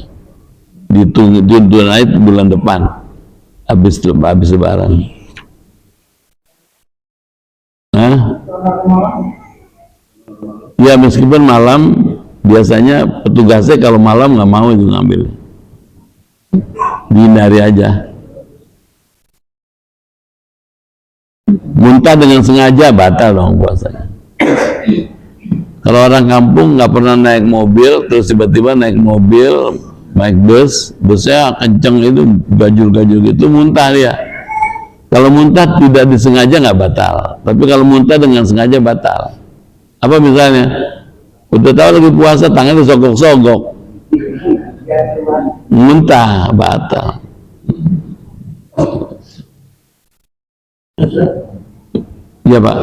Ditunggu naik bulan depan habis lebaran. Ya meskipun malam, biasanya petugasnya kalau malam nggak mau itu ngambil, dihindari aja. Muntah dengan sengaja batal dong puasanya. Kalau orang kampung nggak pernah naik mobil, terus tiba-tiba naik mobil, naik busnya kenceng itu, gajul-gajul gitu, muntah dia. Kalau muntah tidak disengaja nggak batal, tapi kalau muntah dengan sengaja batal. Apa misalnya, udah tahu lagi puasa tangannya sogok-sogok, muntah, batal. Iya Pak.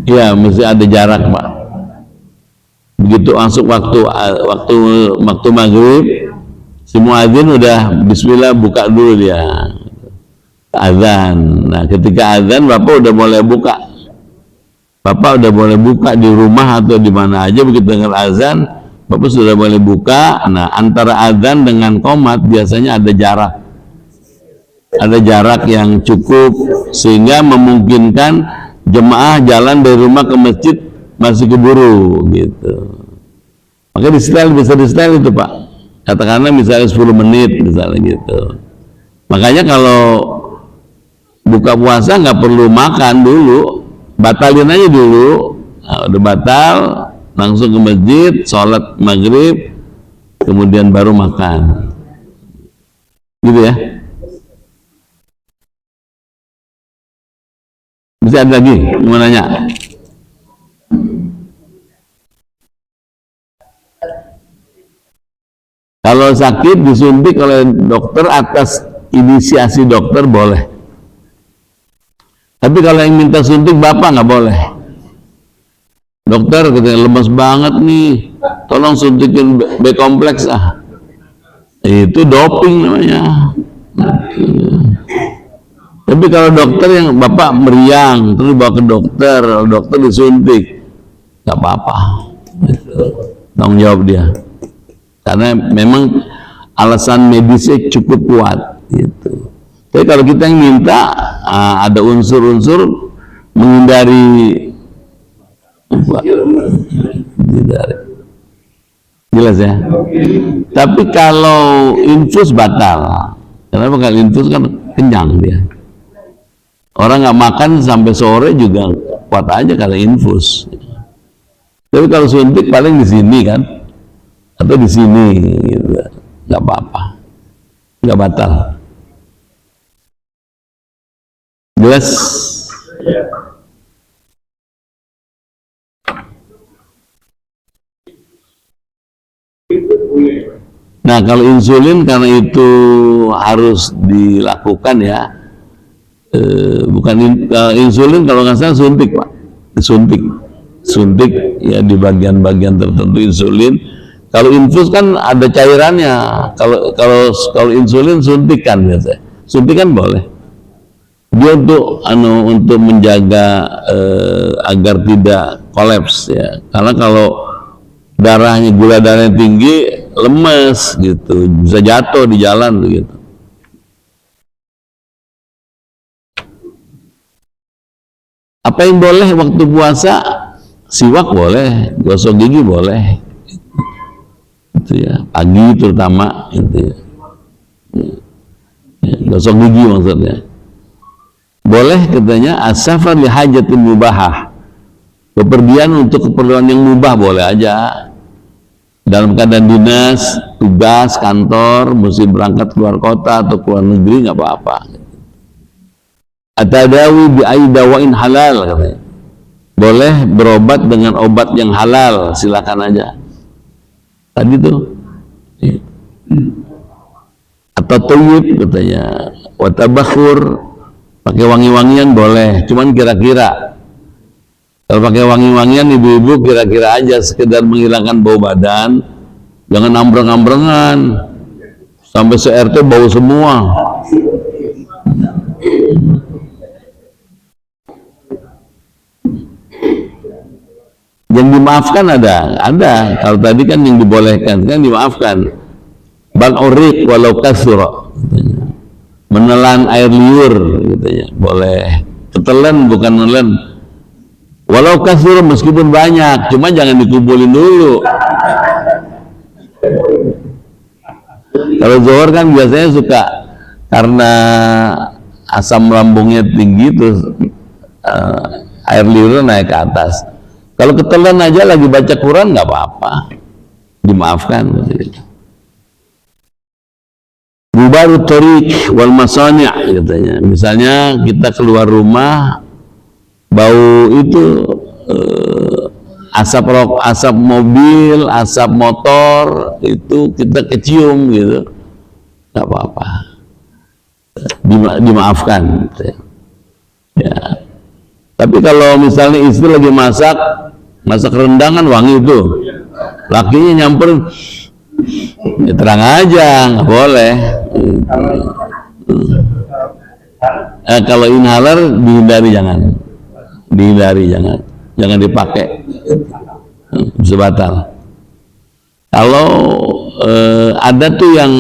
Ya, mesti ada jarak Pak. Begitu masuk waktu maghrib, semua azan udah Bismillah, buka dulu dia azan. Nah ketika azan Bapak udah boleh buka. Bapak udah boleh buka di rumah atau di mana aja. Begitu dengar azan Bapak sudah boleh buka. Nah antara azan dengan qomat biasanya ada jarak yang cukup sehingga memungkinkan jemaah jalan dari rumah ke masjid masih keburu gitu. Maka bisa di setel itu Pak, katakanlah misalnya 10 menit misalnya gitu. Makanya kalau buka puasa nggak perlu makan dulu, batalin aja dulu. Nah, udah batal langsung ke masjid, sholat maghrib, kemudian baru makan gitu ya. Bisa ada lagi mau nanya? Kalau sakit disuntik oleh dokter atas inisiasi dokter boleh. Tapi kalau yang minta suntik Bapak nggak boleh. Dokter katanya lemas banget nih, tolong suntikin B kompleks ah. Itu doping namanya. Tapi kalau dokter yang Bapak meriang terus bawa ke dokter disuntik, nggak apa-apa. Tanggung jawab dia. Karena memang alasan medisnya cukup kuat gitu. Tapi kalau kita yang minta, ada unsur-unsur menghindari jelas ya. Tapi kalau infus batal. Kenapa? Kalau infus kan kenyang dia. Orang nggak makan sampai sore juga kuat aja kalau infus. Tapi kalau suntik paling di sini kan, atau di sini, gitu. Nggak apa-apa, nggak batal. Jelas? Nah kalau insulin karena itu harus dilakukan ya, bukan insulin kalau nggak salah suntik Pak, suntik ya di bagian-bagian tertentu insulin. Kalau infus kan ada cairannya. Kalau insulin suntikan biasanya. Suntikan boleh. Dia untuk menjaga agar tidak kolaps ya. Karena kalau gula darahnya tinggi, lemes gitu, bisa jatuh di jalan gitu. Apa yang boleh waktu puasa? Siwak boleh, gosok gigi boleh. Itu ya, pagi terutama itu ya. Gosok gigi maksudnya. Boleh katanya as-safar li hajatin mubahah. Bepergian untuk keperluan yang mubah boleh aja. Dalam keadaan dinas, tugas, kantor, mesti berangkat keluar kota atau keluar negeri nggak apa-apa. Atadawi bi ayyi dawain halal katanya. boleh berobat dengan obat yang halal, silakan aja. Tadi tuh, atau toyib katanya, watabakhur, pakai wangi-wangian boleh, cuman kira-kira. Kalau pakai wangi-wangian ibu-ibu kira-kira aja, sekedar menghilangkan bau badan, jangan ambreng-ambrengan sampai se-RT bau semua. Yang dimaafkan ada. Kalau tadi kan yang dibolehkan kan dimaafkan. Bal urik walau kasura, menelan air liur, katanya boleh. Ketelan bukan menelan. Walau kasur meskipun banyak, cuma jangan dikumpulin dulu. Kalau zuhur kan biasanya suka karena asam lambungnya tinggi terus air liur naik ke atas. Kalau ketelan aja lagi baca Quran nggak apa-apa, dimaafkan. Bubaru tariq wal masani' katanya. Misalnya kita keluar rumah, bau itu asap mobil, asap motor itu kita kecium gitu, nggak apa-apa, dimaafkan. Ya. Tapi kalau misalnya istri lagi masak rendang kan wangi itu, lakinya nyamperin, ya terang aja, nggak boleh. Kalau inhaler dihindari, jangan dipakai, bisa batal. Kalau ada tuh yang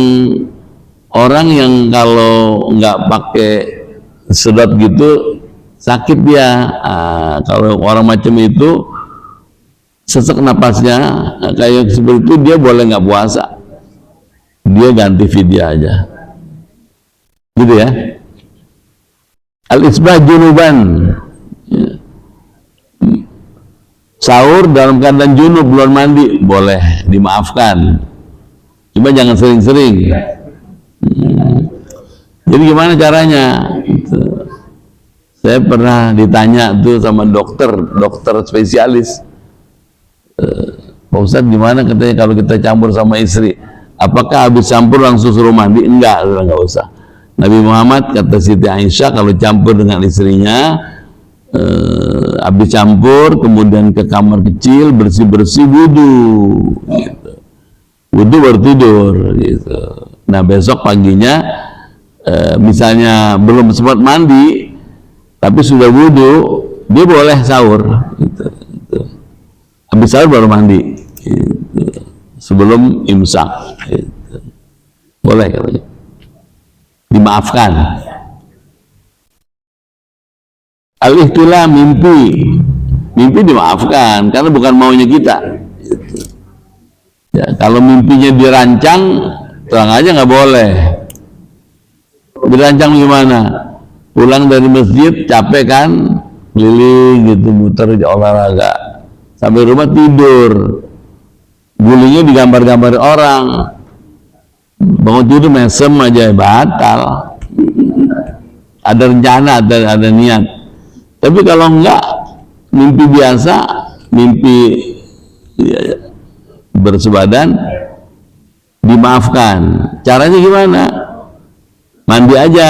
orang yang kalau nggak pakai sedot gitu sakit dia. Kalau orang macam itu sesak napasnya kayak seperti itu, dia boleh nggak puasa, dia ganti fidyah aja, gitu ya. Al-isbah junuban, sahur dalam keadaan junub belum mandi boleh, dimaafkan, cuma jangan sering-sering. Jadi gimana caranya? Saya pernah ditanya tuh sama dokter spesialis, Pak Ustadz gimana, katanya kalau kita campur sama istri, apakah habis campur langsung suruh mandi? Enggak usah. Nabi Muhammad, kata Siti Aisyah, kalau campur dengan istrinya, habis campur kemudian ke kamar kecil bersih-bersih, wudu gitu. Wudu baru tidur gitu. Nah besok paginya misalnya belum sempat mandi tapi sudah wudu, dia boleh sahur gitu. Habis sahur baru mandi gitu. Sebelum imsak gitu. Boleh katanya, dimaafkan. Al-ihtilam, mimpi dimaafkan karena bukan maunya kita gitu. Ya, kalau mimpinya dirancang, terang aja nggak boleh. Dirancang gimana? Pulang dari masjid capek kan, keliling gitu, muter olahraga, sampai rumah tidur, gulingnya digambar-gambar orang, bangun tidur mesem aja, batal. Ada rencana, ada niat. Tapi kalau enggak, mimpi biasa, mimpi ya, bersebadan, dimaafkan. Caranya gimana? Mandi aja,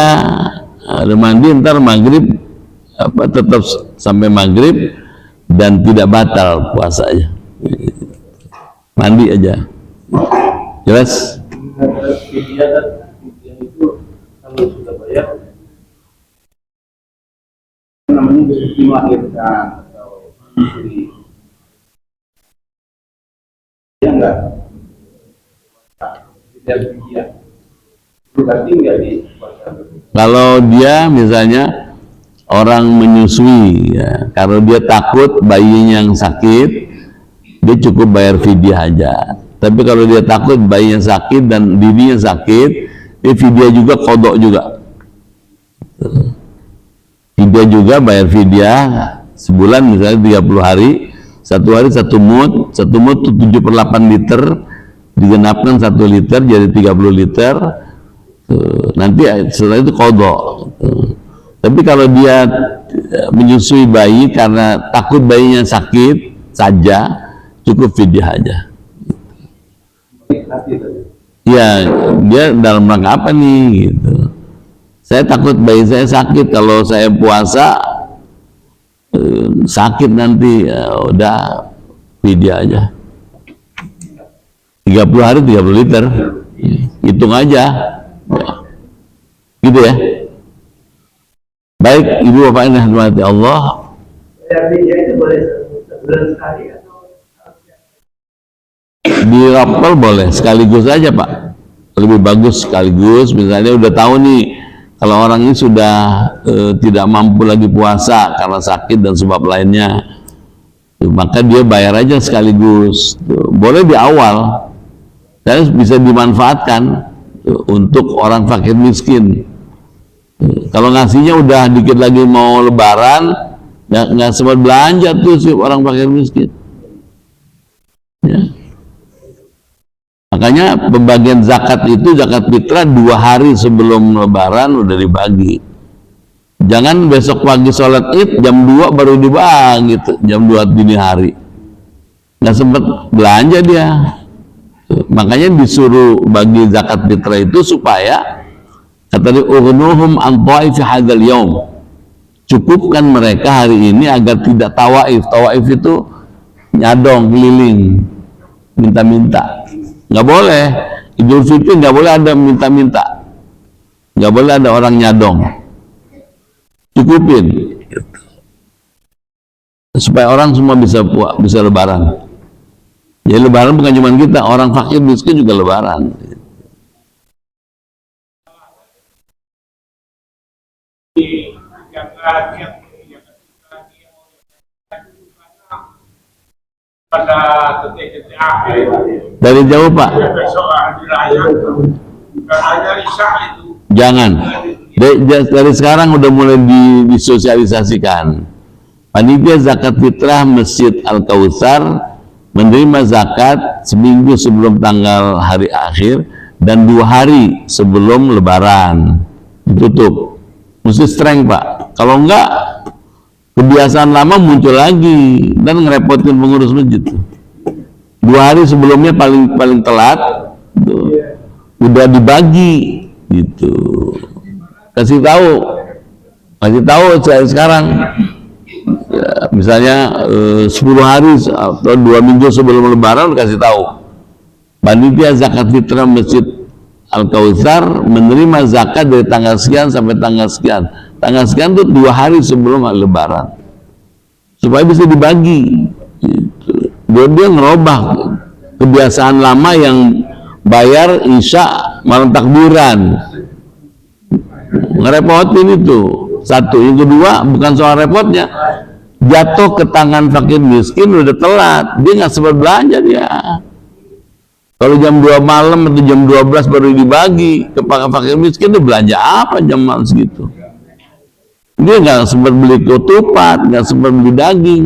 ada mandi, ntar maghrib tetap sampai maghrib dan tidak batal puasanya. Mandi aja, jelas. Itu kalau sudah bayar namanya seperti melahirkan atau menyusui, ya enggak? Tidak dia berarti enggak di kalau dia misalnya orang menyusui ya, kalau dia takut bayinya yang sakit, dia cukup bayar fidyah aja. Tapi kalau dia takut bayinya sakit dan dirinya sakit, dia fidyah juga, qadha juga. Fidyah juga, bayar fidyah sebulan misalnya 30 hari, satu hari satu mud itu 7/8 liter, digenapkan 1 liter jadi 30 liter. Nanti setelah itu qadha. Tapi Tapi kalau dia menyusui bayi karena takut bayinya sakit saja, cukup fidyah aja. Ya, dia dalam rangka apa nih gitu. Saya takut bayi saya sakit, kalau saya puasa sakit nanti, ya udah fidyah aja. 30 hari 30 liter. Hitung aja. Gitu ya. Baik, Ibu Bapak yang dirahmati Allah. Itu boleh sebulan sekali atau Di rapel boleh sekaligus aja Pak, lebih bagus sekaligus. Misalnya udah tahu nih kalau orang ini sudah tidak mampu lagi puasa karena sakit dan sebab lainnya, maka dia bayar aja sekaligus. Boleh di awal, dan bisa dimanfaatkan untuk orang fakir miskin. Kalau ngasihnya udah dikit lagi mau lebaran, nggak sempat belanja tuh si orang fakir miskin ya. Makanya pembagian zakat itu, zakat fitrah 2 hari sebelum lebaran udah dibagi. Jangan besok pagi sholat id jam 2 baru dibagi tuh, jam 2 dini hari, nggak sempat belanja dia. Makanya disuruh bagi zakat fitrah itu supaya kata dia ughnuhum an dhaifi hadzal yaum, cukupkan mereka hari ini agar tidak tawaif. Tawaif itu nyadong keliling minta-minta, nggak boleh. Idul Fitri nggak boleh ada minta-minta, nggak boleh ada orang nyadong. Cukupin supaya orang semua bisa lebaran. Ya lebaran bukan cuma kita, orang fakir miskin juga lebaran. pada detik-detik akhir Dari jauh Pak, besok hari raya hanya Isya itu jangan. Dari sekarang udah mulai disosialisasikan. Panitia zakat fitrah Masjid Al-Kautsar menerima zakat seminggu sebelum tanggal hari akhir dan 2 hari sebelum lebaran ditutup. Mesti streng Pak, kalau enggak kebiasaan lama muncul lagi dan ngerepotin pengurus masjid. 2 hari sebelumnya paling telat tuh, udah dibagi gitu. Kasih tahu sekarang ya, misalnya 10 hari atau 2 minggu sebelum lebaran kasih tahu panitia zakat fitrah Masjid Al-Kautsar menerima zakat dari tanggal sekian sampai tanggal sekian. Tanggal sekian itu 2 hari sebelum lebaran supaya bisa dibagi gitu. Dia ngerubah kebiasaan lama yang bayar Isya malam takbiran, ngerepotin itu satu. Yang kedua, bukan soal repotnya, jatuh ke tangan fakir miskin udah telat, dia nggak sempat belanja dia. Kalau jam 2 malam atau jam 12 baru dibagi ke fakir miskin, dia belanja apa jam malam segitu? Dia nggak sempat beli ketupat, nggak sempat beli daging.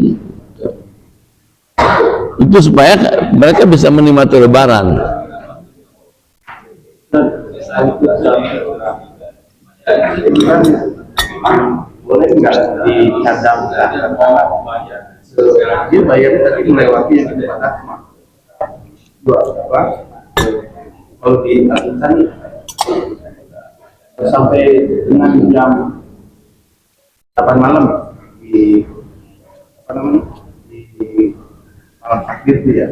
Itu supaya mereka bisa menikmati lebaran. boleh nggak dicadangkan dia bayarnya tadi melewati yang kita batas kalau dilakukan sampai dengan jam 8 malam di di malam takbir itu ya.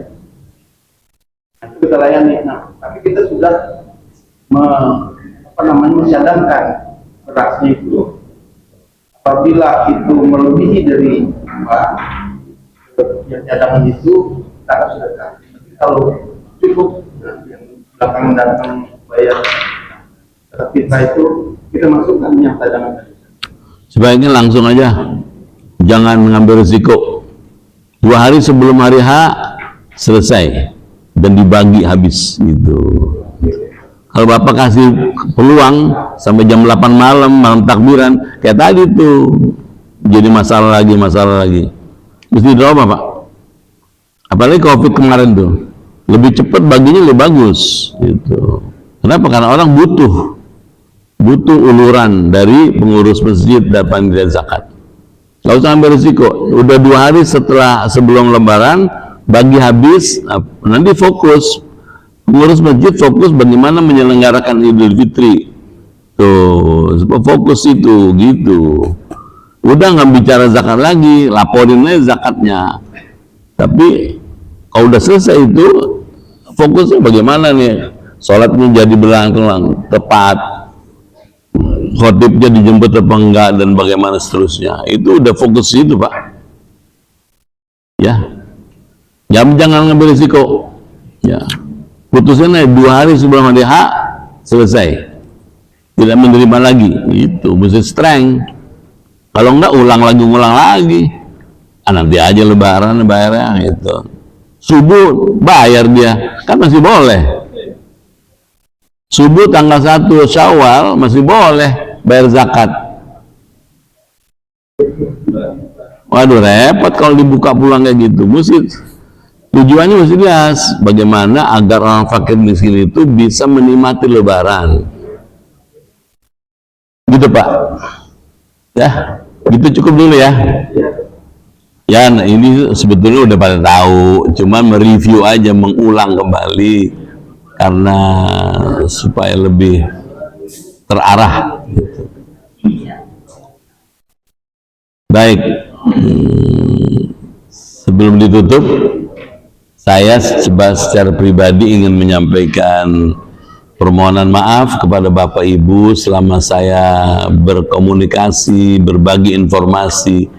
Nah, itu kita layani. Nah, tapi kita sudah mencadangkan berasnya itu. Apabila itu melebihi dari yang cadangan itu, kita akan sedekah. Tapi kalau cukup, yang belakangan datang bayar kita itu, kita masukkan yang cadangan tadi. Sebaiknya langsung aja, jangan mengambil risiko. 2 hari sebelum hari H selesai dan dibagi habis gitu. Kalau Bapak kasih peluang sampai jam 8 malam takbiran kayak tadi tuh, jadi masalah lagi. Mesti drama Pak. Apalagi COVID kemarin tuh, lebih cepat baginya lebih bagus gitu. Kenapa? Karena orang butuh butuh uluran dari pengurus masjid dan panitia zakat. Nggak usah ambil risiko. Udah 2 hari sebelum lebaran bagi habis, nanti fokus pengurus masjid, fokus bagaimana menyelenggarakan Idul Fitri. Tuh, fokus itu gitu. Udah nggak bicara zakat lagi, laporin aja zakatnya. Tapi kalau udah selesai itu, fokusnya bagaimana nih? Sholatnya jadi belang-belang tepat, khotibnya dijemput apa enggak, dan bagaimana seterusnya. Itu udah fokus itu, Pak. Ya, jangan ngambil risiko. Ya, putusnya 2 hari sebelum hari H selesai. Tidak menerima lagi. Itu mesti strength. Kalau enggak ulang lagi. Nanti aja lebaran bayarnya gitu. Subuh bayar dia, kan masih boleh. Subuh tanggal 1 Syawal masih boleh bayar zakat. Waduh, repot kalau dibuka pulang kayak gitu. Tujuannya mesti jelas, bagaimana agar orang fakir miskin itu bisa menikmati lebaran. Gitu, Pak. Ya, gitu cukup dulu ya. Ya, nah ini sebetulnya udah pada tahu, cuman mereview aja, mengulang kembali karena supaya lebih terarah gitu. Baik, sebelum ditutup, saya secara pribadi ingin menyampaikan permohonan maaf kepada Bapak Ibu selama saya berkomunikasi, berbagi informasi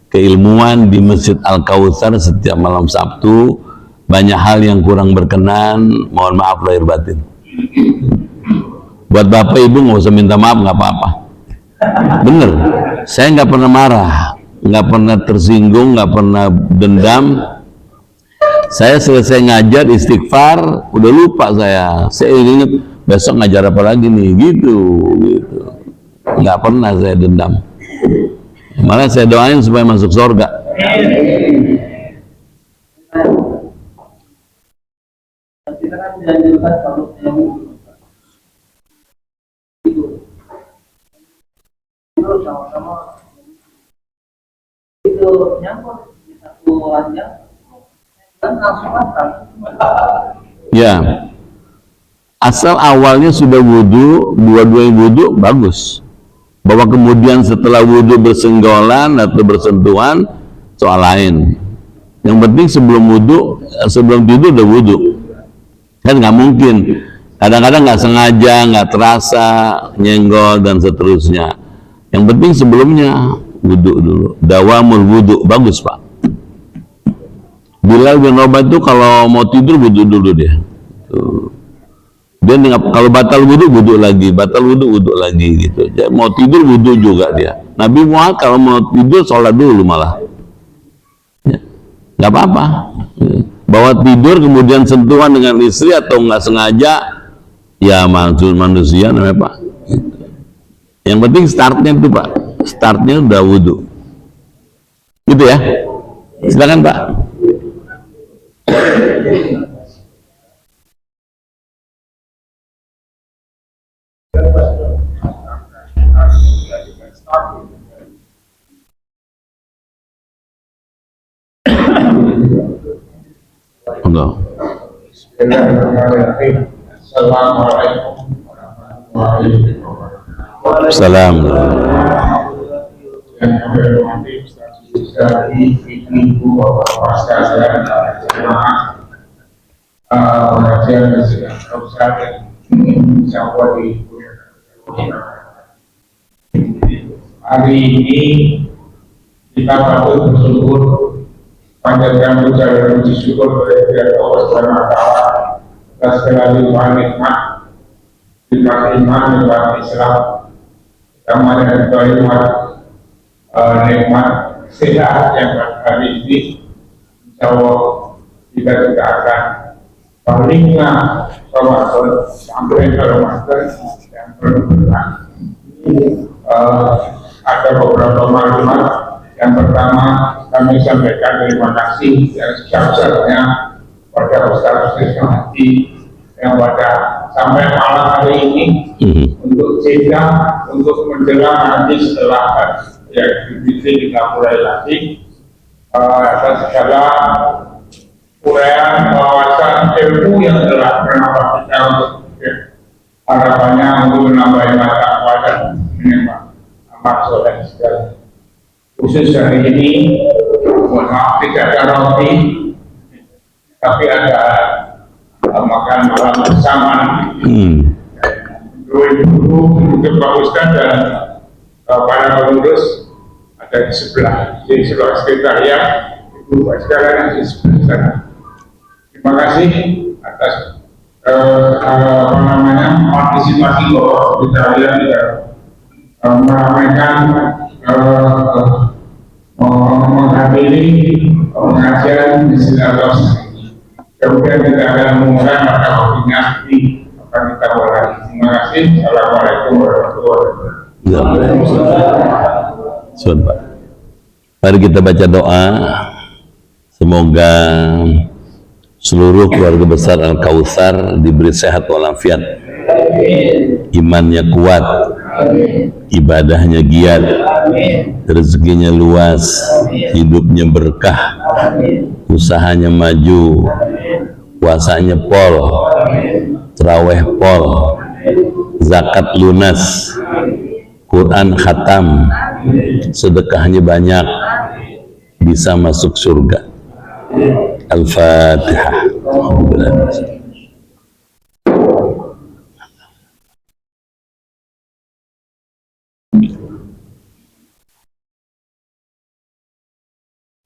keilmuan di Masjid Al-Kautsar setiap malam Sabtu. Banyak hal yang kurang berkenan, mohon maaf lahir batin. Buat Bapak Ibu nggak usah minta maaf, nggak apa-apa. Bener, saya nggak pernah marah, nggak pernah tersinggung, nggak pernah dendam. Saya selesai ngajar istighfar, udah lupa saya ingat besok ngajar apa lagi nih, gitu. Nggak pernah saya dendam. Malah saya doain supaya masuk surga. Kita kan dianjurkan kalau itu sama-sama itu nyangkut di satu ranjang kan langsung makan. Ya, asal awalnya sudah wudhu, dua-duanya wudhu, bagus. Bahwa kemudian setelah wudhu bersenggolan atau bersentuhan, soal lain. Yang penting sebelum wudhu, sebelum tidur udah wudhu. Kan nggak mungkin. Kadang-kadang nggak sengaja, nggak terasa, nyenggol dan seterusnya. Yang penting sebelumnya wudhu dulu. Dawamul wudhu, bagus Pak. Bilal bin Rabah itu kalau mau tidur wudhu dulu dia. Tuh. Dia kalau batal wudhu lagi, batal wudhu lagi gitu. Jadi, mau tidur wudhu juga dia. Nabi Muhammad kalau mau tidur sholat dulu malah. Ya, nggak apa-apa. Bawa tidur kemudian sentuhan dengan istri atau nggak sengaja, ya manusia namanya Pak. Yang penting startnya itu Pak, startnya udah wudhu. Gitu ya. Silakan Pak. Allah. Bismillahirrahmanirrahim. Assalamualaikum warahmatullahi wabarakatuh. Assalamualaikum. Yang kami hormati Ustaz Yusari, ibu bapak sekalian, jemaah pengajian Masjid Al-Kautsar Jawa di hari ini kita patut bersyukur, panjatkan puja dan puji syukur kepada Allah Subhanahu wa Ta'ala atas segala limpahan nikmat, nikmat Islam, terutama dengan nikmat sehat yang hari ini. Insya Allah kita juga akan palingnya Ramadan sampai ke Ramadan yang berbulan. Ada beberapa maklumat. Yang pertama, kami sampaikan terima kasih yang sebesar-besarnya pada Ustaz Haji yang pada sampai malam hari ini untuk sidang untuk menjelang nanti setelah ya Fitri kita mulai lagi atas segala uraian wawasan ilmu yang telah menambah kita untuk harapannya untuk menambah mata wawasan menambah amal soleh segala. Khusus hari ini, mohon maaf tidak ada roti, tapi ada makan malam bersama. Dulu untuk Pak Ustadz dan para pengurus ada di sebelah sekretariat, Ibu Pak sekalian di sebelah sana. Terima kasih atas partisipasi Bapak sekretariat meramaikan menghadiri pengajian di Silaturahmi. Kemudian kita akan memulai pada waktunya nanti akan kita mulai. Terima kasih. Assalamualaikum warahmatullahi wabarakatuh. Mari kita baca doa. Semoga seluruh keluarga besar Al-Kautsar diberi sehat walafiat, imannya kuat, ibadahnya giat, rezekinya luas, hidupnya berkah, usahanya maju, puasanya pol, terawih pol, zakat lunas, Quran khatam, sedekahnya banyak, bisa masuk surga. Al-Fatihah.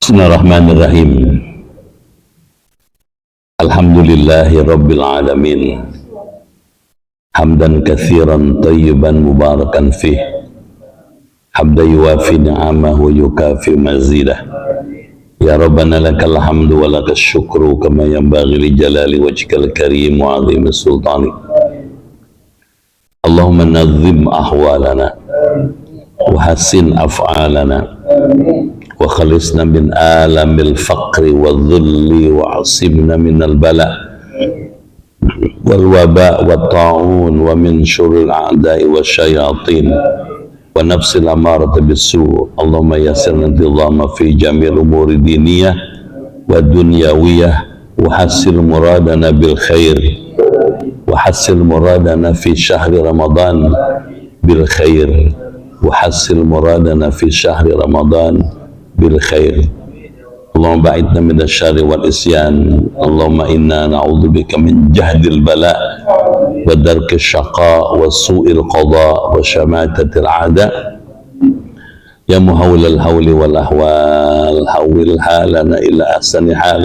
Bismillahirrahmanirrahim. Alhamdulillahi Rabbil Alamin. Hamdan kathiran tayyiban mubarakan fih. Hamdan yuafi ni'amahu yukafi mazidah. Ya Rabbana lakal hamdu wa lakal syukru kama yanbaghi li jalali wajhikal karim wa 'azimi sultani. Allahumma nazzim ahwalana wa hassin af'alana wa khalisna min alamil faqri wa dhulli wa asimna min al-bala wal waba wa ta'un wa min syurril a'da'i wa syayatin wa nafsil amarati bisu. Allahumma yassir intizama fi jamil umuri diniyah wa dunyawiyah wa hassil muradana bil khair wa hassil muradana fi syahri Ramadan bil khair wa hassil muradana fi syahri Ramadan bil khair. Allahumma ba'idna min asyarri wal isyan. Allahumma inna na'udzubika min jahdil bala wa darki syaqa wa su'il qada wa syamatatil a'da. Ya muhawwilal hawli wal ahwal hawwil halana ila ahsani hal.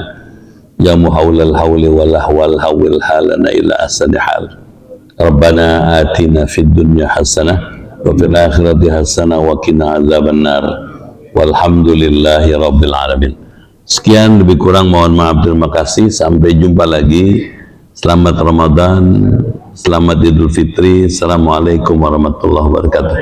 Ya muhawwilal hawli wal ahwal hawwil halana ila ahsani hal. Rabbana atina fid dunya hasanah wa fil akhirati hasanah wa qina adzaban nar. Walhamdulillahi Rabbil Alamin. Sekian, lebih kurang mohon maaf, terima kasih. Sampai jumpa lagi. Selamat Ramadan, selamat Idul Fitri. Assalamualaikum warahmatullahi wabarakatuh.